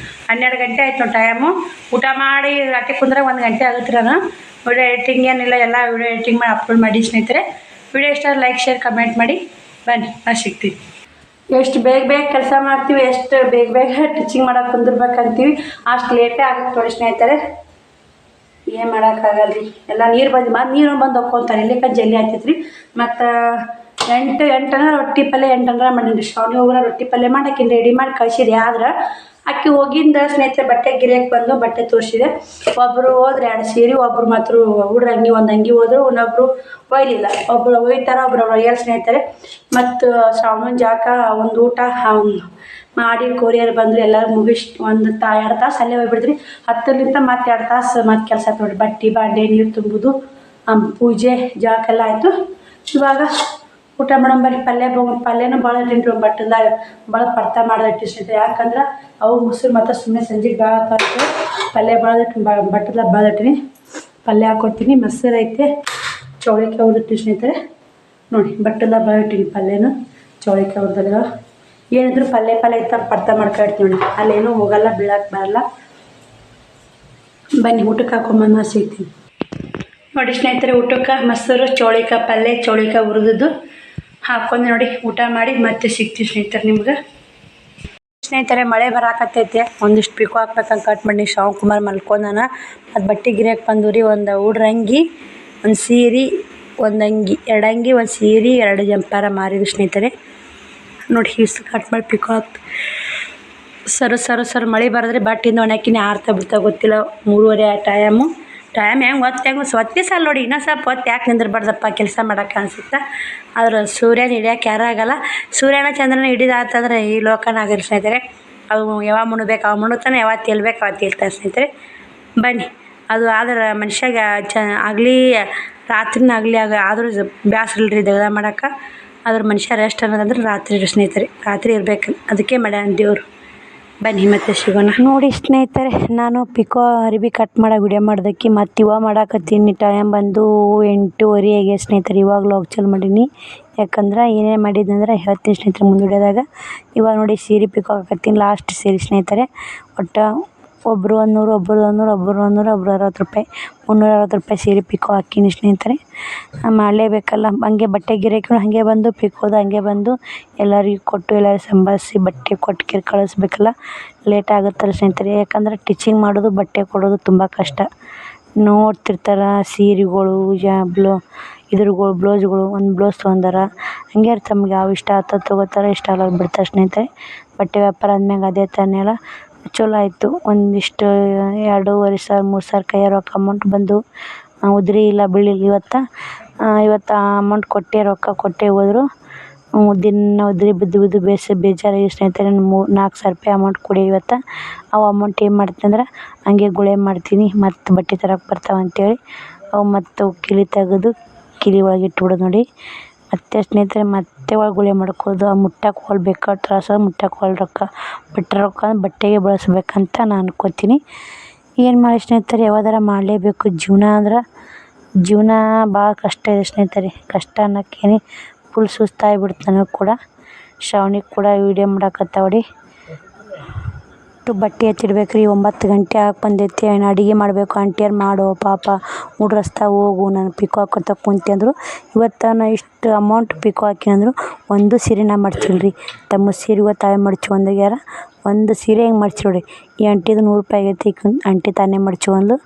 12 ಗಂಟೆ ಆಯ್ತು ನೋಡಿ ಟೈಮು ಊಟ ಮಾಡಿ ಅಟ್ಟೆ ಕುಂದ್ರೆ 1 ಗಂಟೆ ಆಗುತ್ತೆ ನಾನು ವಿಡಿಯೋ ಎಡಿಟಿಂಗ್ ಏನಿಲ್ಲ ಎಲ್ಲ ವಿಡಿಯೋ ಎಡಿಟಿಂಗ್ ಮಾಡಿ ಅಪ್ಲೋಡ್ ಮಾಡಿ ಸ್ನೇಹಿತರೆ ವಿಡಿಯೋ ಇಷ್ಟ ಲೈಕ್ ಶೇರ್ ಕಮೆಂಟ್ ಮಾಡಿ ಬನ್ನಿ ನಾನು ಸಿಗ್ತೀವಿ ಎಷ್ಟು ಬೇಗ ಕೆಲಸ ಮಾಡ್ತೀವಿ ಎಷ್ಟು ಬೇಗ ಟಿಚಿಂಗ್ ಮಾಡೋಕೆ ಕುಂದಿರ್ಬೇಕಂತೀವಿ ಅಷ್ಟು ಲೇಟೇ ಆಗುತ್ತೆ ನೋಡಿ ಸ್ನೇಹಿತರೆ ಏನು ಮಾಡೋಕ್ಕಾಗಲ್ಲ ರೀ ಎಲ್ಲ ನೀರು ನೀರು ಬಂದು ಹೊಕ್ಕೊಂತಾರೆ ಇಲ್ಲಿಕ ಜಲ್ದಿ ಆಗ್ತೈತ್ರಿ ಮತ್ತು 8 ರೊಟ್ಟಿ ಪಲ್ಯ 8 ಮಾಡೀನಿ ಶ್ರಾವಣಿ ಹೋಗ್ರ ರೊಟ್ಟಿ ಪಲ್ಯ ಮಾಡಕ್ಕೆ ರೆಡಿ ಮಾಡಿ ಕಳಿಸಿದೆ ಆದ್ರೆ ಅಕ್ಕಿ ಹೋಗಿಂದ ಸ್ನೇಹಿತರೆ ಬಟ್ಟೆ ಗಿರಿಯಕ್ಕೆ ಬಂದು ಬಟ್ಟೆ ತೋರಿಸಿದೆ ಒಬ್ಬರು ಹೋದ್ರೆ 2 ಸೀರೆ ಒಬ್ಬರು ಮಾತ್ರ ಹುಡ್ರಂಗಿ ಒಂದು ಅಂಗಿ ಹೋದ್ರು ಇನ್ನೊಬ್ರು ಒಯ್ಲಿಲ್ಲ ಒಬ್ಬರು ಒಯ್ತಾರೆ ಒಬ್ಬರು ಒಯ್ಯಲ್ಲ ಸ್ನೇಹಿತರೆ ಮತ್ತು ಶ್ರಾವಣನ ಜಾಕ ಒಂದು ಊಟ ಮಾಡಿ ಕೊರಿಯರ್ ಬಂದರೆ ಎಲ್ಲರೂ ಮುಗಿಸಿ 1 2 ತಾಸು ಅಲ್ಲೇ ಹೋಗ್ಬಿಡ್ತೀರಿ 10ರಿಂದ ಮತ್ತೆ 2 ತಾಸು ಮತ್ತೆ ಕೆಲಸ ನೋಡಿ ಬಟ್ಟೆ ಬಾಂಡೆ ನೀರು ತುಂಬುದು ಪೂಜೆ ಜಾಕೆಲ್ಲ ಆಯಿತು ಇವಾಗ ಊಟ ಮಾಡಂಬರಿ ಪಲ್ಯನೂ ಭಾಳ ಇಟ್ಟಿನಿ ಬಟ್ಟದಾಗ ಭಾಳ ಪಡ್ತಾ ಮಾಡಿದಟ್ಟಿ ಸ್ನೇಹಿತರೆ ಯಾಕಂದ್ರೆ ಅವು ಮೊಸರು ಮತ್ತು ಸುಮ್ಮನೆ ಸಂಜೆಗೆ ಭಾಳ ಹಾಕ್ತಾರೆ ಪಲ್ಯ ಬಟ್ಟದಾಗ ಭಾಳ ಇಟ್ಟಿನಿ ಪಲ್ಯ ಹಾಕ್ಕೊಡ್ತೀನಿ ಮೊಸರು ಐತೆ ಚೌಳಿಕಾಯಿ ಹುರಿದಿಟ್ಟು ಸ್ನೇಹಿತರೆ ನೋಡಿ ಬಟ್ಟದಾಗ ಭಾಳ ಇಟ್ಟಿನಿ ಪಲ್ಯನೂ ಚೌಳಿಕಾಯಿ ಹುರಿದಾಗ ಏನಿದ್ರು ಪಲ್ಯ ಇತ್ತ ಪಡ್ತಾ ಮಾಡ್ಕೊಳ್ತೀನಿ ನೋಡಿ ಅಲ್ಲೇನೂ ಹೋಗಲ್ಲ ಬೀಳಕ್ಕೆ ಬರಲ್ಲ ಬನ್ನಿ ಊಟಕ್ಕೆ ಹಾಕೊಂಬಂದು ಸಿಗ್ತೀನಿ ನೋಡಿ ಸ್ನೇಹಿತರೆ ಊಟಕ್ಕೆ ಮೊಸರು ಚೌಳಿಕಾಯಿ ಪಲ್ಯ ಚೌಳಿಕಾಯಿ ಹುರಿದಿದ್ದು ಹಾಕ್ಕೊಂಡು ನೋಡಿ ಊಟ ಮಾಡಿ ಮತ್ತೆ ಸಿಗ್ತೀವಿ ಸ್ನೇಹಿತರೆ ನಿಮ್ಗೆ ಸ್ನೇಹಿತರೆ ಮಳೆ ಬರಾಕತ್ತೈತೆ ಒಂದಿಷ್ಟು ಪಿಕೋ ಹಾಕ್ಬೇಕಂತ ಕಟ್ ಮಾಡಿ ಶ್ರಾವಣ್ ಕುಮಾರ್ ಮಲ್ಕೊಂಡಾನ ಅದು ಬಟ್ಟೆ ಗಿರಿಯಕ್ಕೆ ಬಂದು ರೀ ಒಂದು ಹುಡ್ರಂಗಿ ಒಂದು ಸೀರೆ ಒಂದು ಅಂಗಿ 2 ಅಂಗಿ ಒಂದು ಸೀರೆ 2 ಜಂಪಾರ ಮಾರಿದ್ವಿ ಸ್ನೇಹಿತರೆ. ನೋಡಿ ಇಷ್ಟು ಕಟ್ ಮಾಡಿ ಪಿಕಾಕ್ ಸರ ಮಳೆ ಬರೆದ್ರೆ ಬಟ್ಟಿಂದ ಒಣಕಿನಿ ಆರ್ತಾ ಬಿಡ್ತಾ ಗೊತ್ತಿಲ್ಲ. 3:30 ಟೈಮ್ ಹೆಂಗೆ ಒತ್ತೆ ಸಾಲ ನೋಡಿ. ಇನ್ನೂ ಸ್ವಲ್ಪ ಹೊತ್ತು ಯಾಕೆ ನಿಂದಿರ್ಬಾರ್ದಪ್ಪ ಕೆಲಸ ಮಾಡೋಕೆ ಅನ್ಸುತ್ತೆ. ಆದ್ರೆ ಸೂರ್ಯನ ಹಿಡಿಯೋಕೆ ಯಾರೂ ಆಗಲ್ಲ. ಸೂರ್ಯನ ಚಂದ್ರನ ಹಿಡಿದಾತಂದ್ರೆ ಈ ಲೋಕನ ಆಗಿರಿ ಸ್ನೇಹಿತರೆ. ಅದು ಯಾವಾಗ ಮುಣಬೇಕು ಅವಾಗ ಮುಣುತ್ತಾನೆ, ಯಾವಾಗ ತೇಲ್ಬೇಕು ಅವಾಗ ತೇಲ್ತಾನೆ ಸ್ನೇಹಿತರೆ. ಬನ್ನಿ ಅದು ಆದ್ರೆ ಮನುಷ್ಯಾಗ ಆಗಲಿ ರಾತ್ರಿನ ಆಗಲಿ ಆದರೂ ಬ್ಯಾಸ್ರ ಇಲ್ರಿ ದಗದ ಮಾಡೋಕೆ. ಆದ್ರೆ ಮನುಷ್ಯ ರೆಸ್ಟ್ ಅನ್ನೋದಂದ್ರೆ ರಾತ್ರಿ ರೀ ಸ್ನೇಹಿತರೆ. ರಾತ್ರಿ ಇರ್ಬೇಕು, ಅದಕ್ಕೆ ಮಾಡ್ಯಾನ ದೇವ್ರು. ಬನ್ನಿ ಮತ್ತೆ ಸಿಗೋಣ. ನೋಡಿ ಸ್ನೇಹಿತರೆ, ನಾನು ಪಿಕೋ ಅರಿವಿ ಕಟ್ ಮಾಡೋ ವಿಡಿಯೋ ಮಾಡ್ದಕ್ಕೆ ಮತ್ತು ಇವಾಗ ಮಾಡಾಕತ್ತೀನಿ. ಟೈಮ್ ಬಂದು 8:30 ಆಗಿದೆ ಸ್ನೇಹಿತರೆ. ಇವಾಗ ಲಾಗ್ ಚಾಲು ಮಾಡೀನಿ. ಯಾಕಂದ್ರೆ ಏನೇನು ಮಾಡಿದ್ದಂದ್ರೆ ಹೇಳ್ತೀನಿ ಸ್ನೇಹಿತರೆ ಮುಂದೆ ವಿಡಿಯೋದಾಗ. ಇವಾಗ ನೋಡಿ ಸೀರೆ ಪಿಕೋ ಹಾಕತ್ತೀನಿ, ಲಾಸ್ಟ್ ಸೀರೆ ಸ್ನೇಹಿತರೆ. ಒಟ್ಟು ಒಬ್ಬರು 100, ಒಬ್ಬರು 100, ಒಬ್ಬರು 100, ಒಬ್ಬರು 60 ರೂಪಾಯಿ, 360 ರೂಪಾಯಿ ಸೀರೆ ಪಿಕೋ ಹಾಕೀನಿ ಸ್ನೇಹಿತರೆ. ಮಾಡಲೇಬೇಕಲ್ಲ. ಹಂಗೆ ಬಟ್ಟೆ ಗಿರಾಕಿಗಳು ಹಾಗೆ ಬಂದು ಪಿಕೋದು ಹಾಗೆ ಬಂದು ಎಲ್ಲರಿಗೂ ಕೊಟ್ಟು ಎಲ್ಲರಿಗೂ ಸಂಭಾಳಿಸಿ ಬಟ್ಟೆ ಕೊಟ್ಟು ಕಳಿಸ್ಬೇಕಲ್ಲ. ಲೇಟ್ ಆಗುತ್ತಲ್ಲ ಸ್ನೇಹಿತರೆ. ಯಾಕಂದ್ರೆ ಟಿಚಿಂಗ್ ಮಾಡೋದು ಬಟ್ಟೆ ಕೊಡೋದು ತುಂಬ ಕಷ್ಟ. ನೋಡ್ತಿರ್ತಾರೆ ಸೀರೆಗಳು ಬ್ಲೌಸ್ಗಳು. ಒಂದು ಬ್ಲೌಸ್ ತೊಗೊಂಡಾರ ಹಂಗೆ ತಮ್ಗೆ ಯಾವ ಇಷ್ಟ ಆಗ್ತದೆ ತೊಗೋತಾರೆ, ಇಷ್ಟ ಆಗಲ್ಲ ಬಿಡ್ತಾರೆ ಸ್ನೇಹಿತರೆ. ಬಟ್ಟೆ ವ್ಯಾಪಾರ ಅಂದ್ಮ್ಯಾಗ ಅದೇ ತಾನೆಲ್ಲ ಚಲೋ ಆಯಿತು. ಒಂದಿಷ್ಟು 2,500 3,000 ಕೈಯಾಗ ರೊಕ್ಕ ಅಮೌಂಟ್ ಬಂದು ಉದ್ರಿ ಇಲ್ಲ ಬೀಳಿಲ್ಲ. ಇವತ್ತು ಆ ಅಮೌಂಟ್ ಕೊಟ್ಟೆ ರೊಕ್ಕ ಕೊಟ್ಟೆ ಹೋದ್ರು. ದಿನ ಉದ್ರಿ ಬಿದ್ದು ಬೇಜಾರಾಗಿ ಸ್ನೇಹಿತರೆ. 4,000 ರೂಪಾಯಿ ಅಮೌಂಟ್ ಕೊಡಿ ಇವತ್ತು. ಅವು ಅಮೌಂಟ್ ಏನು ಮಾಡ್ತೀನಿ ಅಂದ್ರೆ ಹಂಗೆ ಗುಳೆ ಮಾಡ್ತೀನಿ. ಮತ್ತು ಬಟ್ಟೆ ತರಕ್ಕೆ ಬರ್ತಾವಂತೇಳಿ ಅವು ಮತ್ತು ಕಿಲಿ ತೆಗೆದು ಕಿಲಿ ಒಳಗೆ ಇಟ್ಬಿಡೋದು ನೋಡಿ. ಮತ್ತು ಸ್ನೇಹಿತರೆ ಮತ್ತೆ ಒಳಗೆ ಗುಳೆ ಮಾಡ್ಕೋದು. ಮುಟ್ಟಕ್ಕೆ ಹೋಗ್ಬೇಕು ತ್ರಾಸ, ಮುಟ್ಟಕ್ಕೆ ಹೋಲ್ ರೊಕ್ಕ ಬಟ್ಟೆಗೆ ಬಳಸ್ಬೇಕಂತ ನಾನು ಅನ್ಕೋತೀನಿ. ಏನು ಮಾಡಿ ಸ್ನೇಹಿತರೆ, ಯಾವ್ದಾರ ಮಾಡಲೇಬೇಕು. ಜೀವನ ಭಾಳ ಕಷ್ಟ ಇದೆ ಸ್ನೇಹಿತರೆ. ಕಷ್ಟ ಅನ್ನೋಕ್ಕೇನೆ ಫುಲ್ ಸುಸ್ತಾಗಿಬಿಡ್ತು ನನಗೆ ಕೂಡ. ಶ್ರಾವಣಿಗೆ ಕೂಡ ವೀಡಿಯೋ ಮಾಡಾಕತ್ತಾವಡಿ. ಬಟ್ಟೆ ಎತ್ತಿಡ್ಬೇಕು ರೀ. 9 ಗಂಟೆ ಆಗಿ ಬಂದೈತಿ. ಅಡುಗೆ ಮಾಡಬೇಕು. ಆಂಟಿಯರು ಮಾಡೋ ಪಾಪ ರಸ್ತಾ ಹೋಗು ನಾನು ಪಿಕೋ ಹಾಕೋತ ಕುಂತಂದ್ರು. ಇವತ್ತು ನಾ ಇಷ್ಟು ಅಮೌಂಟ್ ಪಿಕೋ ಹಾಕಿನಂದ್ರು ಒಂದು ಸೀರೆ ನಾ ಮಡ್ಚಿಲ್ಲ ರೀ. ತಮ್ಮ ಸೀರೆ ತಾವೇ ಮಡ್ಚ್ಕೊಂಡೋಗ್ಯಾರ. ಒಂದು ಸೀರೆ ಹೆಂಗೆ ಮಡ್ಚಿ ನೋಡಿ. ಈ ಆಂಟಿದು 100 ರೂಪಾಯಿ ಆಗೈತಿ. ಆಂಟಿ ತಾನೇ ಮಡ್ಚ್ಕೊಂಡ್ಲು.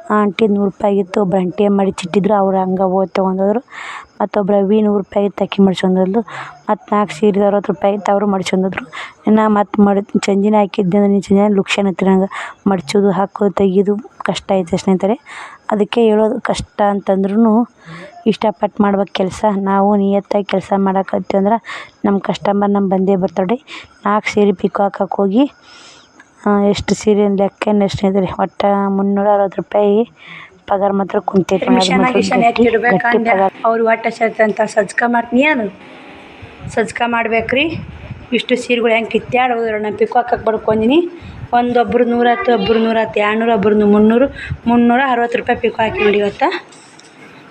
ಆ ಆಂಟಿದು 100 ರೂಪಾಯಿ ಆಗಿತ್ತು. ಒಬ್ರು ಆಂಟಿ ಮಡಿಚಿಟ್ಟಿದ್ರು, ಅವ್ರು ಹಂಗೆ ತೊಗೊಂಡೋದ್ರು. ಮತ್ತೊಬ್ರು 100 ರೂಪಾಯಿ ಆಗಿತ್ತು, ಮಡ್ಚ್ಕೊಂಡ್ಲು. ಮತ್ತು 4 ಸೀರೆ 60 ರೂಪಾಯಿ ಆಗಿತ್ತು, ಅವರು ಮಡ್ಚ್ಕೊಂಡ್ರು. ನಾ ಮತ್ತು ಚಂಜಿನ ಹಾಕಿದ್ದೆ ಅಂದ್ರೆ ನೀನು ಚಂಜಿನ ಲುಕ್ಷನ್ ಹತ್ತಿರ ನಂಗೆ ಮಡ್ಚೋದು ಹಾಕೋದು ತೆಗಿಯೋದು ಕಷ್ಟ ಐತೆ ಸ್ನೇಹಿತರೆ. ಅದಕ್ಕೆ ಹೇಳೋದು ಕಷ್ಟ ಅಂತಂದ್ರೂ ಇಷ್ಟಪಟ್ಟು ಮಾಡ್ಬೇಕು ಕೆಲಸ. ನಾವು ನಿಯತ್ತಾಗಿ ಕೆಲಸ ಮಾಡಕತ್ತೀವಿ ಅಂದ್ರೆ ನಮ್ಮ ಕಸ್ಟಮರ್ ಬಂದೇ ಬರ್ತಾಳೆ. 4 ಸೀರೆ ಪಿಕೋ ಹಾಕಕ್ಕೆ ಹೋಗಿ ಎಷ್ಟು ಸೀರೆ ಲೆಕ್ಕನೇ ಸ್ನೇಹಿತರೆ. ಒಟ್ಟು 360 ರೂಪಾಯಿ ಪಗಾರ ಮಾತ್ರ ಕುಂತೈತೆ. ಅವ್ರು ಒಟ್ಟು ಅಂತ ಸಜ್ಕ ಮಾಡ್ತೀನಿ. ಅದು ಸಜ್ಕ ಮಾಡ್ಬೇಕ್ರಿ. ಇಷ್ಟು ಸೀರೆಗಳು ಹೆಂಗೆ ಕಿತ್ತಾಡೋದು ನಾನು ಪಿಕೋ ಹಾಕಕ್ಕೆ ಬಡ್ಕೊಂಡಿನಿ. ಒಬ್ಬರು 110, ಒಬ್ಬರು 110, 200, ಒಬ್ಬರು 300, 360 ರೂಪಾಯಿ ಪಿಕೋ ಹಾಕಿ ನೋಡಿ. ಇವತ್ತು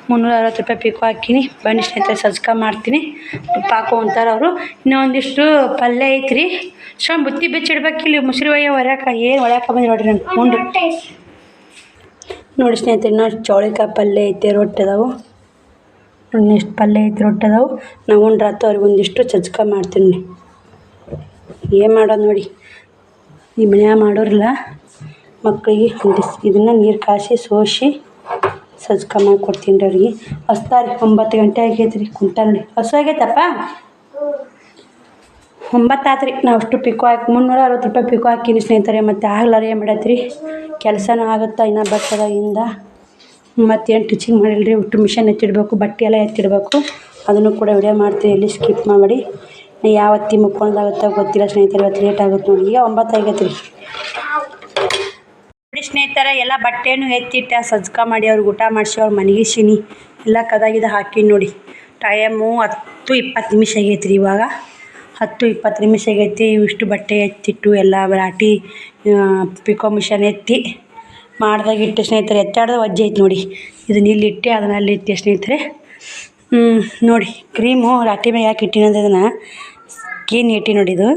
360 ರೂಪಾಯಿ ಪಿಕೋ ಹಾಕಿನಿ. ಬನ್ನಿ ಸ್ನೇಹಿತರೆ ಸಜ್ಕ ಮಾಡ್ತೀನಿ. ಪಾಕು ಅಂತಾರೆ ಅವರು. ಇನ್ನೂ ಒಂದಿಷ್ಟು ಪಲ್ಯ ಐತ್ರಿ. ಬುತ್ತಿ ಬೆಚ್ಚಿಡ್ಬೇಕಿಲ್ಲಿ ಮುಸ್ರಿ ಹೊರ್ಯಾಕ ಏನು ಹೊಳ್ಯಾಕ ಬಂದು ನೋಡಿರಿ ನಾನು ಉಂಡು. ನೋಡಿ ಸ್ನೇಹಿತರೆ, ಇನ್ನೂ ಚೌಳಿಕಾಯಿ ಪಲ್ಯ ಐತೆ, ರೊಟ್ಟಿ ಅದಾವು. ಇನ್ನಿಷ್ಟು ಪಲ್ಯ ಐತೆ, ರೊಟ್ಟಿ ಅದಾವು. ನಾವು ಉಂಡ್ರಾತು ಅವ್ರಿಗೆ ಒಂದಿಷ್ಟು ಸಜ್ಕ ಮಾಡ್ತೀನಿ. ಏನು ಮಾಡೋದು ನೋಡಿ, ಈ ಮನ್ಯಾಗ ಮಾಡೋರಿಲ್ಲ. ಮಕ್ಕಳಿಗೆ ಒಂದಿಷ್ಟು ಇದನ್ನು ನೀರು ಕಾಯಿಸಿ ಸೋಸಿ ಸಜ್ಕ ಮಾಡಿಕೊಡ್ತೀನಿ ರೀ ಅವ್ರಿಗೆ. ಹಸ್ತಾರೆ 9 ಗಂಟೆ ಆಗೈತೆ ರೀ. ಕುಂತ ನೋಡಿ ಹಸು ಆಗೈತಪ್ಪ. 9 ಆತು ರೀ. ನಾವು ಅಷ್ಟು ಪಿಕೋ ಹಾಕಿ 360 ರೂಪಾಯಿ ಪಿಕೋ ಹಾಕಿನಿ ಸ್ನೇಹಿತರೆ. ಮತ್ತು ಆಗ್ಲಾರ ಏನು ಮಾಡತ್ರಿ, ಕೆಲಸನೂ ಆಗುತ್ತಾ ಇನ್ನೂ ಬರ್ತದಾಗಿಂದ. ಮತ್ತೇನು ಟೀಚಿಂಗ್ ಮಾಡಿಲ್ಲ ರೀ. ಒಟ್ಟು ಮಿಷನ್ ಎತ್ತಿಡಬೇಕು, ಬಟ್ಟೆ ಎಲ್ಲ ಎತ್ತಿಡಬೇಕು. ಅದನ್ನು ಕೂಡ ವಿಡಿಯೋ ಮಾಡ್ತೀನಿ, ಎಲ್ಲಿ ಸ್ಕಿಪ್ ಮಾಡಿ. ಯಾವತ್ತಿ ಮುಕ್ಕೊಳೋದಾಗುತ್ತೆ ಗೊತ್ತಿಲ್ಲ ಸ್ನೇಹಿತರೆ. ಇವತ್ತು ಲೇಟ್ ಆಗುತ್ತೆ ನೋಡಿ. ಈಗ 9 ಆಗೈತೆ ರೀ. ನೋಡಿ ಸ್ನೇಹಿತರೆ, ಎಲ್ಲ ಬಟ್ಟೆನೂ ಎತ್ತಿಟ್ಟು ಸಜ್ಕ ಮಾಡಿ ಅವ್ರಿಗೆ ಊಟ ಮಾಡಿಸಿ ಅವ್ರು ಮನಗಿಸೀನಿ. ಎಲ್ಲ ಕದಾಗಿದ ಹಾಕೀನಿ ನೋಡಿ. ಟೈಮು 10-20 ನಿಮಿಷ ಆಗೈತೆ ರೀ. ಇವಾಗ 10-20 ನಿಮಿಷ ಆಗೈತಿ. ಇವಿಷ್ಟು ಬಟ್ಟೆ ಎತ್ತಿಟ್ಟು ಎಲ್ಲ ರಾಟಿ ಪಿಕೋ ಮಿಷನ್ ಎತ್ತಿ ಮಾಡ್ದಾಗಿಟ್ಟು ಸ್ನೇಹಿತರೆ. ಎತ್ತಾಡ್ದೆ ವಜ್ಜೆ ಐತೆ ನೋಡಿ. ಇದನ್ನ ಇಲ್ಲಿ ಇಟ್ಟು ಅದನ್ನ ಅಲ್ಲಿ ಇಟ್ಟು ಸ್ನೇಹಿತರೆ. ನೋಡಿ ಕ್ರೀಮು ರಾಟಿ ಮ್ಯಾಗ ಯಾಕೆ ಇಟ್ಟಿನ ಅಂದ್ರೆ ಇದನ್ನು ಸ್ಕಿನ್ ಇಟ್ಟು ನೋಡಿ. ಇದು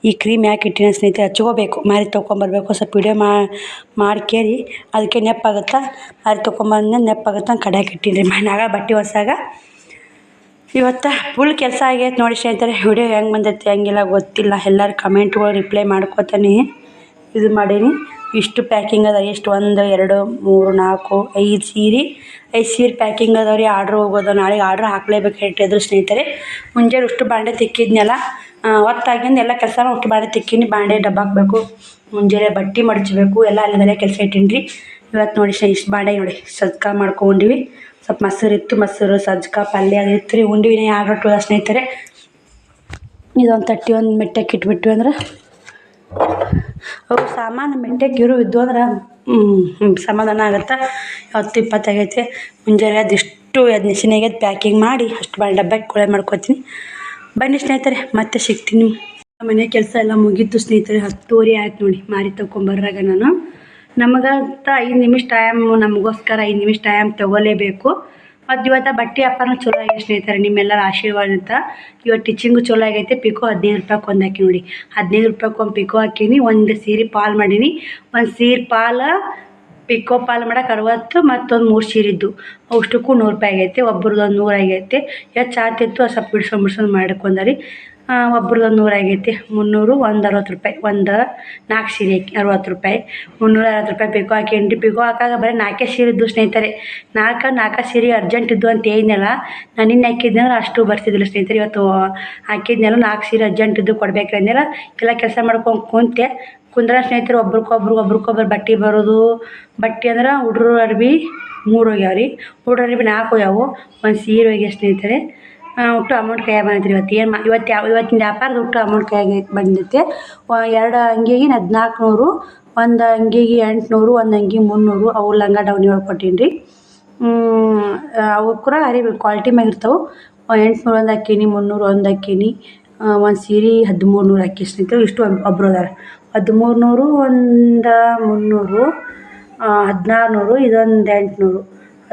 ಈ ಕ್ರೀಮ್ ಯಾಕೆ ಇಟ್ಟಿನ ಸ್ನೇಹಿತರೆ, ಹಚ್ಕೋಬೇಕು. ಮಾರಿ ತೊಗೊಂಬರ್ಬೇಕು. ಸ್ವಲ್ಪ ವಿಡಿಯೋ ಮಾಡ್ಕೇರಿ ಅದಕ್ಕೆ ನೆಪ್ಪಾಗುತ್ತಾ. ಮಾರಿ ತೊಗೊಂಬಂದ ನೆಪ್ಪಾಗುತ್ತಾ ಕಡ್ಯಾಕೆ ಇಟ್ಟಿನಿ ರೀ. ಮನ್ಯಾಗ ಬಟ್ಟೆ ಹೊಸಾಗ ಇವತ್ತು ಫುಲ್ ಕೆಲಸ ಆಗೈತೆ ನೋಡಿ ಸ್ನೇಹಿತರೆ. ವಿಡಿಯೋ ಹೆಂಗೆ ಬಂದೈತಿ ಹೆಂಗಿಲ್ಲ ಗೊತ್ತಿಲ್ಲ. ಎಲ್ಲರೂ ಕಮೆಂಟ್ಗಳು ರಿಪ್ಲೈ ಮಾಡ್ಕೋತಾನೆ ಇದು ಮಾಡೀನಿ. ಇಷ್ಟು ಪ್ಯಾಕಿಂಗ್ ಅದ ಎಷ್ಟು 1 2 3 4 5 ಸೀರೆ 5 ಸೀರೆ ಪ್ಯಾಕಿಂಗ್ ಅದಾವ ರೀ. ಆರ್ಡ್ರ್ ಹೋಗೋದು ನಾಳೆಗೆ ಆರ್ಡ್ರ್ ಹಾಕ್ಲೇಬೇಕು ಹೇಳಿದ್ರು ಸ್ನೇಹಿತರೆ. ಮುಂಜಾನೆ ಅಷ್ಟು ಬಾಂಡೆ ತಿಕ್ಕಿದ್ನಲ್ಲ, ಹೊತ್ತಾಗಿಂದ ಎಲ್ಲ ಕೆಲಸ ಅಷ್ಟು ಬಾಂಡೆ ತಿಕ್ಕೀನಿ. ಬಾಂಡೆ ಡಬ್ಬ ಹಾಕಬೇಕು, ಮುಂಜಾನೆ ಬಟ್ಟೆ ಮಡಚಬೇಕು, ಎಲ್ಲ ಅಲ್ಲದಲ್ಲೇ ಕೆಲಸ ಇಟ್ಟೀನಿ ರೀ. ಇವತ್ತು ನೋಡಿ ಇಷ್ಟು ಬಾಂಡೆ ನೋಡಿ ಸಜ್ಕ ಮಾಡ್ಕೊಂಡಿವಿ. ಸ್ವಲ್ಪ ಮೊಸರು ಇತ್ತು, ಮೊಸರು ಸಜ್ಕ ಪಲ್ಯ ಅದು ಇತ್ತು ರೀ. ಉಂಡಿವಿ 2 ರೊಟ್ಟಿ ಸ್ನೇಹಿತರೆ. ಇದೊಂದು ತಟ್ಟಿ ಒಂದು ಮೆಟ್ಟಕ್ಕೆ ಇಟ್ಬಿಟ್ವಿ ಅಂದ್ರೆ ಅವು ಸಾಮಾನು ಮೆಟ್ಟಕ್ಕೆ ಇರು ಇದ್ದು ಅಂದ್ರೆ ಸಮಾಧಾನ ಆಗುತ್ತೆ. 10-20 ಆಗೈತೆ. ಮುಂಜಾನೆ ಅದಿಷ್ಟು ನೆಸಿನಾಗೆ ಪ್ಯಾಕಿಂಗ್ ಮಾಡಿ ಅಷ್ಟು ಬಾಂಡೆ ಡಬ್ಬಕ್ಕೆ ಕೊಳೆ ಮಾಡ್ಕೊತೀನಿ. ಬನ್ನಿ ಸ್ನೇಹಿತರೆ, ಮತ್ತೆ ಸಿಗ್ತೀನಿ. ಮನೆ ಕೆಲಸ ಎಲ್ಲ ಮುಗೀತು ಸ್ನೇಹಿತರೆ. 10:30 ಆಯ್ತು ನೋಡಿ ಮಾರಿ ತೊಗೊಂಬರ್ರಾಗ ನಾನು. ನಮಗಂತ 5 ನಿಮಿಷ ಟೈಮ್, ನಮಗೋಸ್ಕರ 5 ನಿಮಿಷ ಟೈಮ್ ತೊಗೊಲೇಬೇಕು. ಮತ್ತು ಇವತ್ತು ಬಟ್ಟೆ ವ್ಯಾಪಾರನೂ ಚಲೋ ಆಗೈತೆ ಸ್ನೇಹಿತರೆ, ನಿಮ್ಮೆಲ್ಲರ ಆಶೀರ್ವಾದ ಅಂತ. ಇವತ್ತು ಟಿಚಿಂಗು ಚಲೋ ಆಗೈತೆ. ಪಿಕೋ 15 ರೂಪಾಯಿಗೆ ಒಂದು ಹಾಕಿ ನೋಡಿ, 15 ರೂಪಾಯಿಗೆ ಒಂದು ಪಿಕೋ ಹಾಕೀನಿ. ಒಂದು ಸೀರೆ ಪಾಲ್ ಮಾಡೀನಿ. ಒಂದು ಸೀರೆ ಪಾಲ ಪಿಕೋ ಪಾಲ್ ಮಾಡಕ್ಕೆ 60, ಮತ್ತೊಂದು 3 ಸೀರಿದ್ದು ಅಷ್ಟಕ್ಕೂ 100 ರೂಪಾಯಿ ಆಗೈತೆ. ಒಬ್ರದ್ದು ಒಂದು 100 ಆಗೈತೆ. ಎಷ್ಟು ಚಾತಿತ್ತು ಸ್ವಲ್ಪ ಬಿಡ್ಸ್ಕೊಂಡು ಮಾಡ್ಕೊಂಡರಿ. ಒಬ್ರದ್ದು 100 ಆಗೈತೆ. 300, ಒಂದು 60 ರೂಪಾಯಿ. ಒಂದು 4 ಸೀರೆ 60 ರೂಪಾಯಿ. 360 ರೂಪಾಯಿ ಪಿಕೋ ಹಾಕೇನ್ರಿ. ಪಿಕೋ ಹಾಕಾಗ ಬರೀ 4 ಸೀರೆ ಇದ್ದು ಸ್ನೇಹಿತರೆ. 4 ಸೀರೆ ಅರ್ಜೆಂಟ್ ಇದ್ದು ಅಂತ ಹೇಳಿದ್ನಲ್ಲ, ನಾನು ನಿನ್ನೆ ಹಾಕಿದ್ನಲ್ಲ ಅಷ್ಟು ಬರ್ತಿದ್ದಿಲ್ಲ ಸ್ನೇಹಿತರೆ. ಇವತ್ತು ಹಾಕಿದ್ನಲ್ಲ 4 ಸೀರೆ ಅರ್ಜೆಂಟ್ ಇದ್ದು ಕೊಡ್ಬೇಕು ಅಂದೆಲ್ಲ. ಎಲ್ಲ ಕೆಲಸ ಮಾಡ್ಕೊಂಡು ಕುಂದ್ರ ಸ್ನೇಹಿತರು. ಒಬ್ರಿಗೊಬ್ರು ಬಟ್ಟೆ ಬರೋದು. ಬಟ್ಟೆ ಅಂದ್ರೆ ಹುಡ್ರು ಅರ್ಬಿ 3 ಹೋಗ್ಯಾವ ರೀ. ಹುಡ್ರು ಅರ್ಬಿ 4 ಹೋಗ್ಯಾವು. ಒಂದು ಸೀರೆ ಹೋಗ್ಯಾವ ಸ್ನೇಹಿತರೆ. ಒಟ್ಟು ಅಮೌಂಟ್ ಕೈಯಾಗ ಬಂದೈತೆ ರೀ. ಇವತ್ತಿನ ವ್ಯಾಪಾರದ ಒಟ್ಟು ಅಮೌಂಟ್ ಕೈಯಾಗ ಬಂದೈತೆ. 2 ಅಂಗಿಗೆ 1400, ಒಂದು ಅಂಗಿಗೆ 800, ಒಂದು ಅಂಗಿ 300. ಅವು ಲಂಗ ಡೌನಿ ಒಳಗೆ ಕೊಟ್ಟೀನಿ ರೀ. ಅವು ಕೂಡ ಅರಿವಿ ಕ್ವಾಲಿಟಿ ಮ್ಯಾಗ ಇರ್ತಾವೆ. 800 ಒಂದು ಹಾಕೀನಿ, 300 ಒಂದು ಹಾಕೀನಿ. ಒಂದು ಸೀರೆ 1300 ಹಾಕಿ ಸ್ನೇಹಿತರೆ. ಇಷ್ಟು ಒಬ್ಬರು ಅದಾರ. 1300, ಒಂದು 300, 1600, ಇದೊಂದು 800.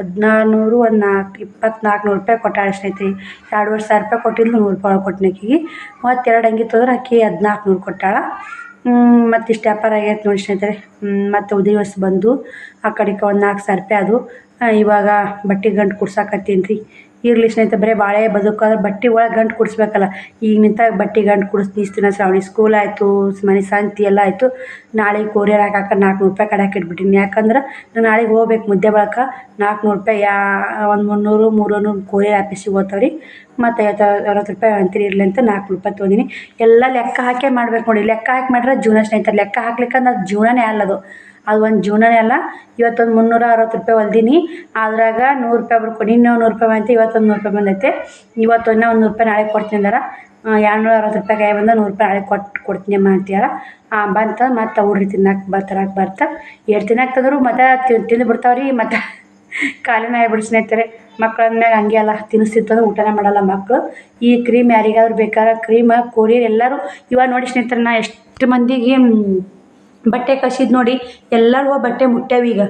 1600, ಒಂದು 2400 ರೂಪಾಯಿ ಕೊಟ್ಟಾಳೆ ಸ್ನೇಹಿತರೆ. 2500 ರೂಪಾಯಿ ಕೊಟ್ಟಿದ್ದು 100 ರೂಪಾಯಿ ಕೊಟ್ಟಿನಿ ಆಕಿಗೆ. ಮತ್ತು 2 ಅಂಗಿ ತೊಗೊಂಡ್ರೆ ಆಕಿ 1400 ಕೊಟ್ಟಾಳ. ಮತ್ತು ಇಷ್ಟು ವ್ಯಾಪಾರ ಆಗೈತೆ ನೋಡಿ ಸ್ನೇಹಿತರೆ. ಮತ್ತು ಉದಯ ವರ್ಷ ಬಂದು ಆ ಕಡೆಗೆ ಒಂದು 4000 ರೂಪಾಯಿ ಅದು. ಇವಾಗ ಬಟ್ಟೆ ಗಂಟು ಕುಡ್ಸಾಕತ್ತೀನಿ ರೀ. ಇರಲಿ ಸ್ನೇಹಿತರೆ, ಬರೀ ಬಾಳೆ ಬದುಕಾದ್ರೆ ಬಟ್ಟೆ ಒಳಗೆ ಗಂಟು ಕುಡಿಸ್ಬೇಕಲ್ಲ. ಈಗ ನಿಂತಾಗ ಬಟ್ಟೆ ಗಂಟು ಕುಡಿಸ್ತೀನಿ. ದಿನ ಶ್ರಾವಣಿ ಸ್ಕೂಲ್ ಆಯಿತು, ಮನೆ ಸಂತಿ ಎಲ್ಲ ಆಯಿತು. ನಾಳೆಗೆ ಕೊರಿಯರ್ ಹಾಕಕ್ಕೆ 400 ರೂಪಾಯಿ ಕಡೆಯಾಕೆ ಇಟ್ಬಿಟ್ಟಿನಿ. ಯಾಕಂದ್ರೆ ನಾನು ನಾಳೆಗೆ ಹೋಗ್ಬೇಕು ಮುದ್ದೆ ಬಳಕ. 400 ರೂಪಾಯಿ ಒಂದು 300, 300 ಕೊರಿಯರ್ ಆಫೀಸಿಗೆ ಹೋಗ್ತಾವೆ ರೀ. ಮತ್ತು 50-60 ರೂಪಾಯಿ ಅಂತೀರಿ ಇರಲಿ ಅಂತ 400 ರೂಪಾಯಿ ತೊಗೊಂಡಿನಿ. ಎಲ್ಲ ಲೆಕ್ಕ ಹಾಕೇ ಮಾಡ್ಬೇಕು ನೋಡಿ. ಲೆಕ್ಕ ಹಾಕಿ ಮಾಡಿದ್ರೆ ಜೀವನ ಸ್ನೇಹಿತರೆ. ಲೆಕ್ಕ ಹಾಕ್ಲಿಕ್ಕಂದ್ರೆ ಅದು ಜೀವನನೇ ಅಲ್ಲದು. ಅದು ಒಂದು ಜೀವನನೇ ಅಲ್ಲ. ಇವತ್ತೊಂದು 360 ರೂಪಾಯಿ ಹೊಲ್ದೀನಿ. ಅದ್ರಾಗ 100 ರೂಪಾಯಿ ಬರ್ಕೊಂಡು ಇನ್ನೂ 100 ರೂಪಾಯಿ ಬಂತು. ಇವತ್ತೊಂದು 100 ರೂಪಾಯಿ ಬಂದೈತೆ. ಇವತ್ತು ಇನ್ನೂ ಒಂದು 100 ರೂಪಾಯಿ ನಾಳೆ ಕೊಡ್ತೀನಿ ಅಂದಾರ. 260 ರೂಪಾಯಿ ಕೈ ಬಂದ 100 ರೂಪಾಯಿ ನಾಳೆ ಕೊಡ್ತೀನಿ ಅಮ್ಮ ಅಂತೀಯಾರ. ಬಂತ ಮತ್ತು ಹುಡ್ರಿ ತಿನ್ನಕ್ಕೆ ಬರ್ತಾ 2 ತಿನ್ನಕ್ಕೆ ತಂದ್ರು ಮತ್ತು ತಿಂದು ಬಿಡ್ತಾವ್ರಿ. ಮತ್ತು ಖಾಲಿನ ಆಗ್ಬಿಡು ಸ್ನೇಹಿತರೆ. ಮಕ್ಳು ಅಂದ್ಮ್ಯಾಗ ಹಂಗೆ ಅಲ್ಲ, ತಿನ್ನಿಸ್ತಿತ್ತಂದ್ರೆ ಊಟನೇ ಮಾಡಲ್ಲ ಮಕ್ಕಳು. ಈ ಕ್ರೀಮ್ ಯಾರಿಗಾದ್ರೂ ಬೇಕಾದ್ರೆ ಕ್ರೀಮ್ ಕೊರಿಯರ್ ಎಲ್ಲರೂ ಇವಾಗ ನೋಡಿ ಸ್ನೇಹಿತರೆ. ನಾ ಎಷ್ಟು ಮಂದಿಗೆ ಬಟ್ಟೆ ಕಳ್ಸಿದ್ದು ನೋಡಿ. ಎಲ್ಲರೂ ಬಟ್ಟೆ ಮುಟ್ಟ್ಯಾವ ಈಗ.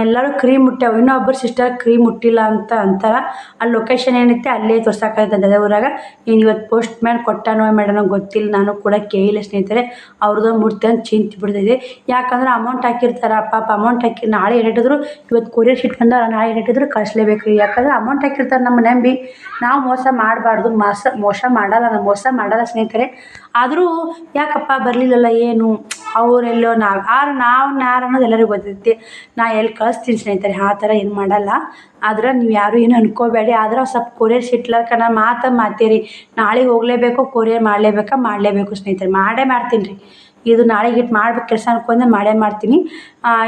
ಎಲ್ಲರೂ ಕ್ರೀಮ್ ಮುಟ್ಟ್ಯಾವ. ಇನ್ನೊಬ್ಬರು ಸಿಸ್ಟರ್ ಕ್ರೀಮ್ ಮುಟ್ಟಿಲ್ಲ ಅಂತ ಅಂತಾರೆ. ಅಲ್ಲಿ ಲೊಕೇಶನ್ ಏನೈತೆ ಅಲ್ಲೇ ತೋರ್ಸೋಕ್ಕಾಗತ್ತೆ ಅದೇ ಊರಾಗ. ಏನು ಇವತ್ತು ಪೋಸ್ಟ್ ಮ್ಯಾನ್ ಕೊಟ್ಟಾನೋ ಮೇಡನೋ ಗೊತ್ತಿಲ್ಲ, ನಾನು ಕೂಡ ಕೇಳಿಲ್ಲ ಸ್ನೇಹಿತರೆ. ಅವ್ರದ್ದು ಮುಟ್ತೆ ಅಂತ ಚಿಂತೆ ಬಿಡ್ತಿದೆ. ಯಾಕಂದ್ರೆ ಅಮೌಂಟ್ ಹಾಕಿರ್ತಾರೆ ಪಾಪ. ಅಮೌಂಟ್ ಹಾಕಿ ನಾಳೆ ಏನಿಟ್ಟಿದ್ರು ಇವತ್ತು ಕೊರಿಯರ್ ಶೀಟ್ ಬಂದ ನಾಳೆ ಏನಿಟ್ಟಿದ್ರು ಕಳಿಸ್ಲೇಬೇಕು ರೀ. ಯಾಕಂದ್ರೆ ಅಮೌಂಟ್ ಹಾಕಿರ್ತಾರೆ ನಮ್ಮ ನಂಬಿ. ನಾವು ಮೋಸ ಮಾಡಬಾರ್ದು. ಮೋಸ ಮಾಡಲ್ಲ, ನಾವು ಮೋಸ ಮಾಡಲ್ಲ ಸ್ನೇಹಿತರೆ. ಆದರೂ ಯಾಕಪ್ಪ ಬರಲಿಲ್ಲಲ್ಲ ಏನು ಅವರೆಲ್ಲೋ ನಾವು ಯಾರು ಅನ್ನೋದು ಎಲ್ಲರಿಗೂ ಗೊತ್ತೈತಿ. ನಾ ಎಲ್ಲಿ ಕಳಿಸ್ತೀನಿ ಸ್ನೇಹಿತರೆ. ಆ ಥರ ಏನು ಮಾಡಲ್ಲ. ಆದ್ರೆ ನೀವು ಯಾರು ಏನು ಅನ್ಕೋಬೇಡಿ. ಆದ್ರೆ ಸ್ವಲ್ಪ ಕೊರಿಯರ್ ಸಿಟ್ಲಕ್ಕ ನಾನು ಮಾತೇರಿ. ನಾಳೆಗೆ ಹೋಗಲೇಬೇಕು, ಕೊರಿಯರ್ ಮಾಡಲೇಬೇಕು ಸ್ನೇಹಿತರೆ. ಮಾಡ್ತೀನಿ ರೀ. ಇದು ನಾಳೆಗೆ ಇಟ್ಟು ಮಾಡ್ಬೇಕು ಕೆಲಸ ಅನ್ಕೊಂಡೆ ಮಾಡ್ತೀನಿ.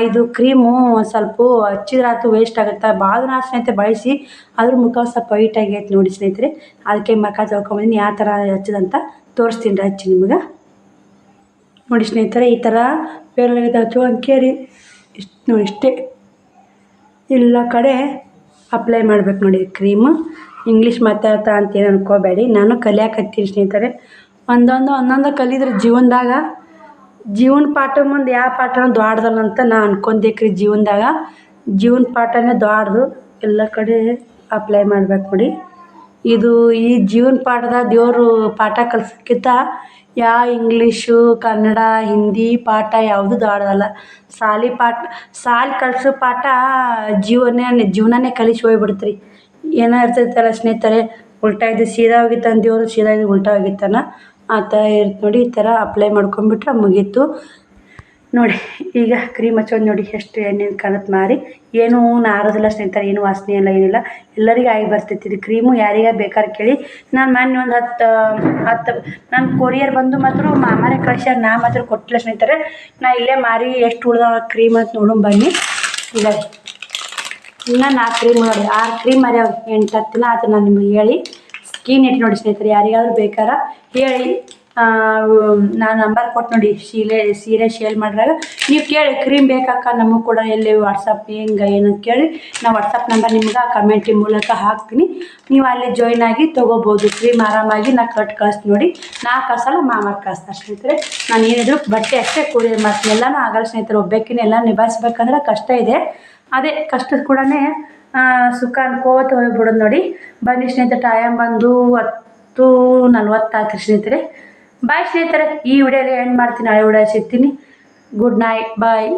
ಇದು ಕ್ರೀಮು ಒಂದು ಸ್ವಲ್ಪ ಹಚ್ಚಿದ್ರಾತು ವೇಸ್ಟ್ ಆಗುತ್ತೆ. ಭಾಳ ದಿನ ಸ್ನೇಹಿತರೆ ಬಳಸಿ. ಅದ್ರ ಮುಖ ಸ್ವಲ್ಪ ವೈಟ್ ಆಗೈತೆ ನೋಡಿ ಸ್ನೇಹಿತರೆ. ಅದಕ್ಕೆ ಮುಖ ತೊಳ್ಕೊಂಬಂದಿನಿ. ಯಾವ ಥರ ಹಚ್ಚಿದಂತ ತೋರಿಸ್ತೀನಿ ರೀ ಹಚ್ಚಿ ನಿಮ್ಗೆ. ನೋಡಿ ಸ್ನೇಹಿತರೆ, ಈ ಥರ ಬೇರೆ ಹಚ್ಚೋ ಅಂಕೇರಿ ಇಷ್ಟು ನೋಡಿ. ಇಷ್ಟೇ ಎಲ್ಲ ಕಡೆ ಅಪ್ಲೈ ಮಾಡ್ಬೇಕು ನೋಡಿ ಕ್ರೀಮು. ಇಂಗ್ಲೀಷ್ ಮಾತಾಡ್ತಾ ಅಂತೇನು ಅನ್ಕೋಬೇಡಿ. ನಾನು ಕಲಿಯಾಕತ್ತೀನಿ ಸ್ನೇಹಿತರೆ. ಒಂದೊಂದು ಕಲಿದ್ರೆ ಜೀವನದಾಗ ಜೀವನ ಪಾಠ ಮುಂದೆ ಯಾವ ಪಾಠನೂ ದ್ವಾಡ್ದಲ್ಲ ಅಂತ ನಾ ಅನ್ಕೊಂಡೇಕ್ರಿ. ಜೀವನ ಪಾಠನೇ ದ್ವಾಡ್ದು. ಎಲ್ಲ ಕಡೆ ಅಪ್ಲೈ ಮಾಡ್ಬೇಕು ನೋಡಿ. ಇದು ಈ ಜೀವನ ಪಾಠದ ದೇವರು ಪಾಠ ಕಲ್ಸೋಕ್ಕಿಂತ ಇಂಗ್ಲೀಷು, ಕನ್ನಡ, ಹಿಂದಿ ಪಾಠ ಯಾವುದು ದ್ವಾಡದಲ್ಲ. ಸಾಲಿ ಕಲಿಸೋ ಪಾಠ ಜೀವನನೇ ಕಲಿಸಿ ಹೋಗ್ಬಿಡ್ತು ರೀ. ಏನೋ ಇರ್ತೈತಲ್ಲ ಸ್ನೇಹಿತರೆ, ಉಲ್ಟಾ ಇದು ಸೀದಾ ಹೋಗಿತ್ತಾನ ದೇವರು, ಸೀದಾ ಇದು ಉಲ್ಟಾ ಹೋಗಿತ್ತಾನ. ಆ ಥರ ಇರುತ್ತೆ ನೋಡಿ. ಈ ಥರ ಅಪ್ಲೈ ಮಾಡ್ಕೊಂಬಿಟ್ರೆ ಮುಗೀತು. ನೋಡಿ ಈಗ ಕ್ರೀಮ್ ಹಚ್ಚೋದು ನೋಡಿ ಎಷ್ಟು ಎಣ್ಣೆ ಕಾಣುತ್ತೆ ಮಾರಿ, ಏನೂ ನಾರೋದಿಲ್ಲ ಸ್ನೇಹಿತರೆ, ಏನು ವಾಸನೆ ಎಲ್ಲ ಏನಿಲ್ಲ, ಎಲ್ಲರಿಗೂ ಆಗಿ ಬರ್ತೈತಿ ಇದು ಕ್ರೀಮು. ಯಾರಿಗೆ ಬೇಕಾದ್ರೆ ಕೇಳಿ. ನಾನು ಮೊನ್ನೆ ಒಂದು 10 ನನ್ನ ಕೊರಿಯರ್ ಬಂದು ಮಾತ್ರ ಮಾಮಾರೇ ಕಳ್ಸ್ಯಾರ, ನಾ ಮಾತ್ರ ಕೊಟ್ಟಿಲ್ಲ ಸ್ನೇಹಿತರೆ. ನಾ ಇಲ್ಲೇ ಮಾರಿ ಎಷ್ಟು ಉಳ್ದಾವ ಕ್ರೀಮ್ ಅಂತ ನೋಡೋಣ ಬನ್ನಿ. ಈಗ ಇನ್ನು 4 ಕ್ರೀಮ್ ನೋಡಿ, 6 ಕ್ರೀಮ್ ಮಾರ್ಯಾವ, 8-10 ದಿನ ಆಯ್ತು ನಾನು ನಿಮಗೆ ಹೇಳಿ. ಸ್ಕಿನ್ ಇಟ್ಟು ನೋಡಿ ಸ್ನೇಹಿತರೆ, ಯಾರಿಗಾದ್ರೂ ಬೇಕಾರೆ ಹೇಳಿ. ನಾನು ನಂಬರ್ ಕೊಟ್ಟು ನೋಡಿ, ಸೀರೆ ಶೇರ್ ಮಾಡಿದಾಗ ನೀವು ಕೇಳಿ ಕ್ರೀಮ್ ಬೇಕಾಕ ನಮಗೆ ಕೂಡ, ಎಲ್ಲಿ ವಾಟ್ಸಪ್ ಹೆಂಗೆ ಏನಂತ ಕೇಳಿ. ನಾ ವಾಟ್ಸಪ್ ನಂಬರ್ ನಿಮ್ಗೆ ಕಮೆಂಟ್ ಮೂಲಕ ಹಾಕ್ತೀನಿ, ನೀವು ಅಲ್ಲಿ ಜಾಯ್ನ್ ಆಗಿ ತೊಗೋಬೋದು ಕ್ರೀಮ್ ಆರಾಮಾಗಿ. ನಾ ಕಳಿಸ್ತೀನಿ ನೋಡಿ, ನಾ ಕಳ್ಸಲ್ಲ ಮಾಮಾರ್ ಕಳಿಸ್ತಾರೆ ಸ್ನೇಹಿತರೆ. ನಾನು ಏನಿದ್ರು ಬಟ್ಟೆ ಅಷ್ಟೇ ಕೊರಿಯರ್ ಮಾಡ್ತೀನಿ, ಎಲ್ಲನೂ ಆಗಲ್ಲ ಸ್ನೇಹಿತರೆ. ಒಬ್ಬಾಕಿನ ಎಲ್ಲ ನಿಭಾಯಿಸ್ಬೇಕಂದ್ರೆ ಕಷ್ಟ ಇದೆ. ಅದೇ ಕಷ್ಟದ ಕೂಡ ಸುಖ ಅನ್ಕೋತ ಹೋಗ್ಬಿಡೋದು ನೋಡಿ. ಬನ್ನಿ ಸ್ನೇಹಿತರೆ, ಟೈಮ್ ಬಂದು 10:40 ಸ್ನೇಹಿತರೆ. ಬಾಯ್ ಸ್ನೇಹಿತರೆ, ಈ ವಿಡಿಯೋಲಿ ಎಂಡ್ ಮಾಡ್ತೀನಿ, ಹಳೆ ವಿಡಿಯೋ ಸಿಗ್ತೀನಿ. ಗುಡ್ ನೈಟ್, ಬಾಯ್.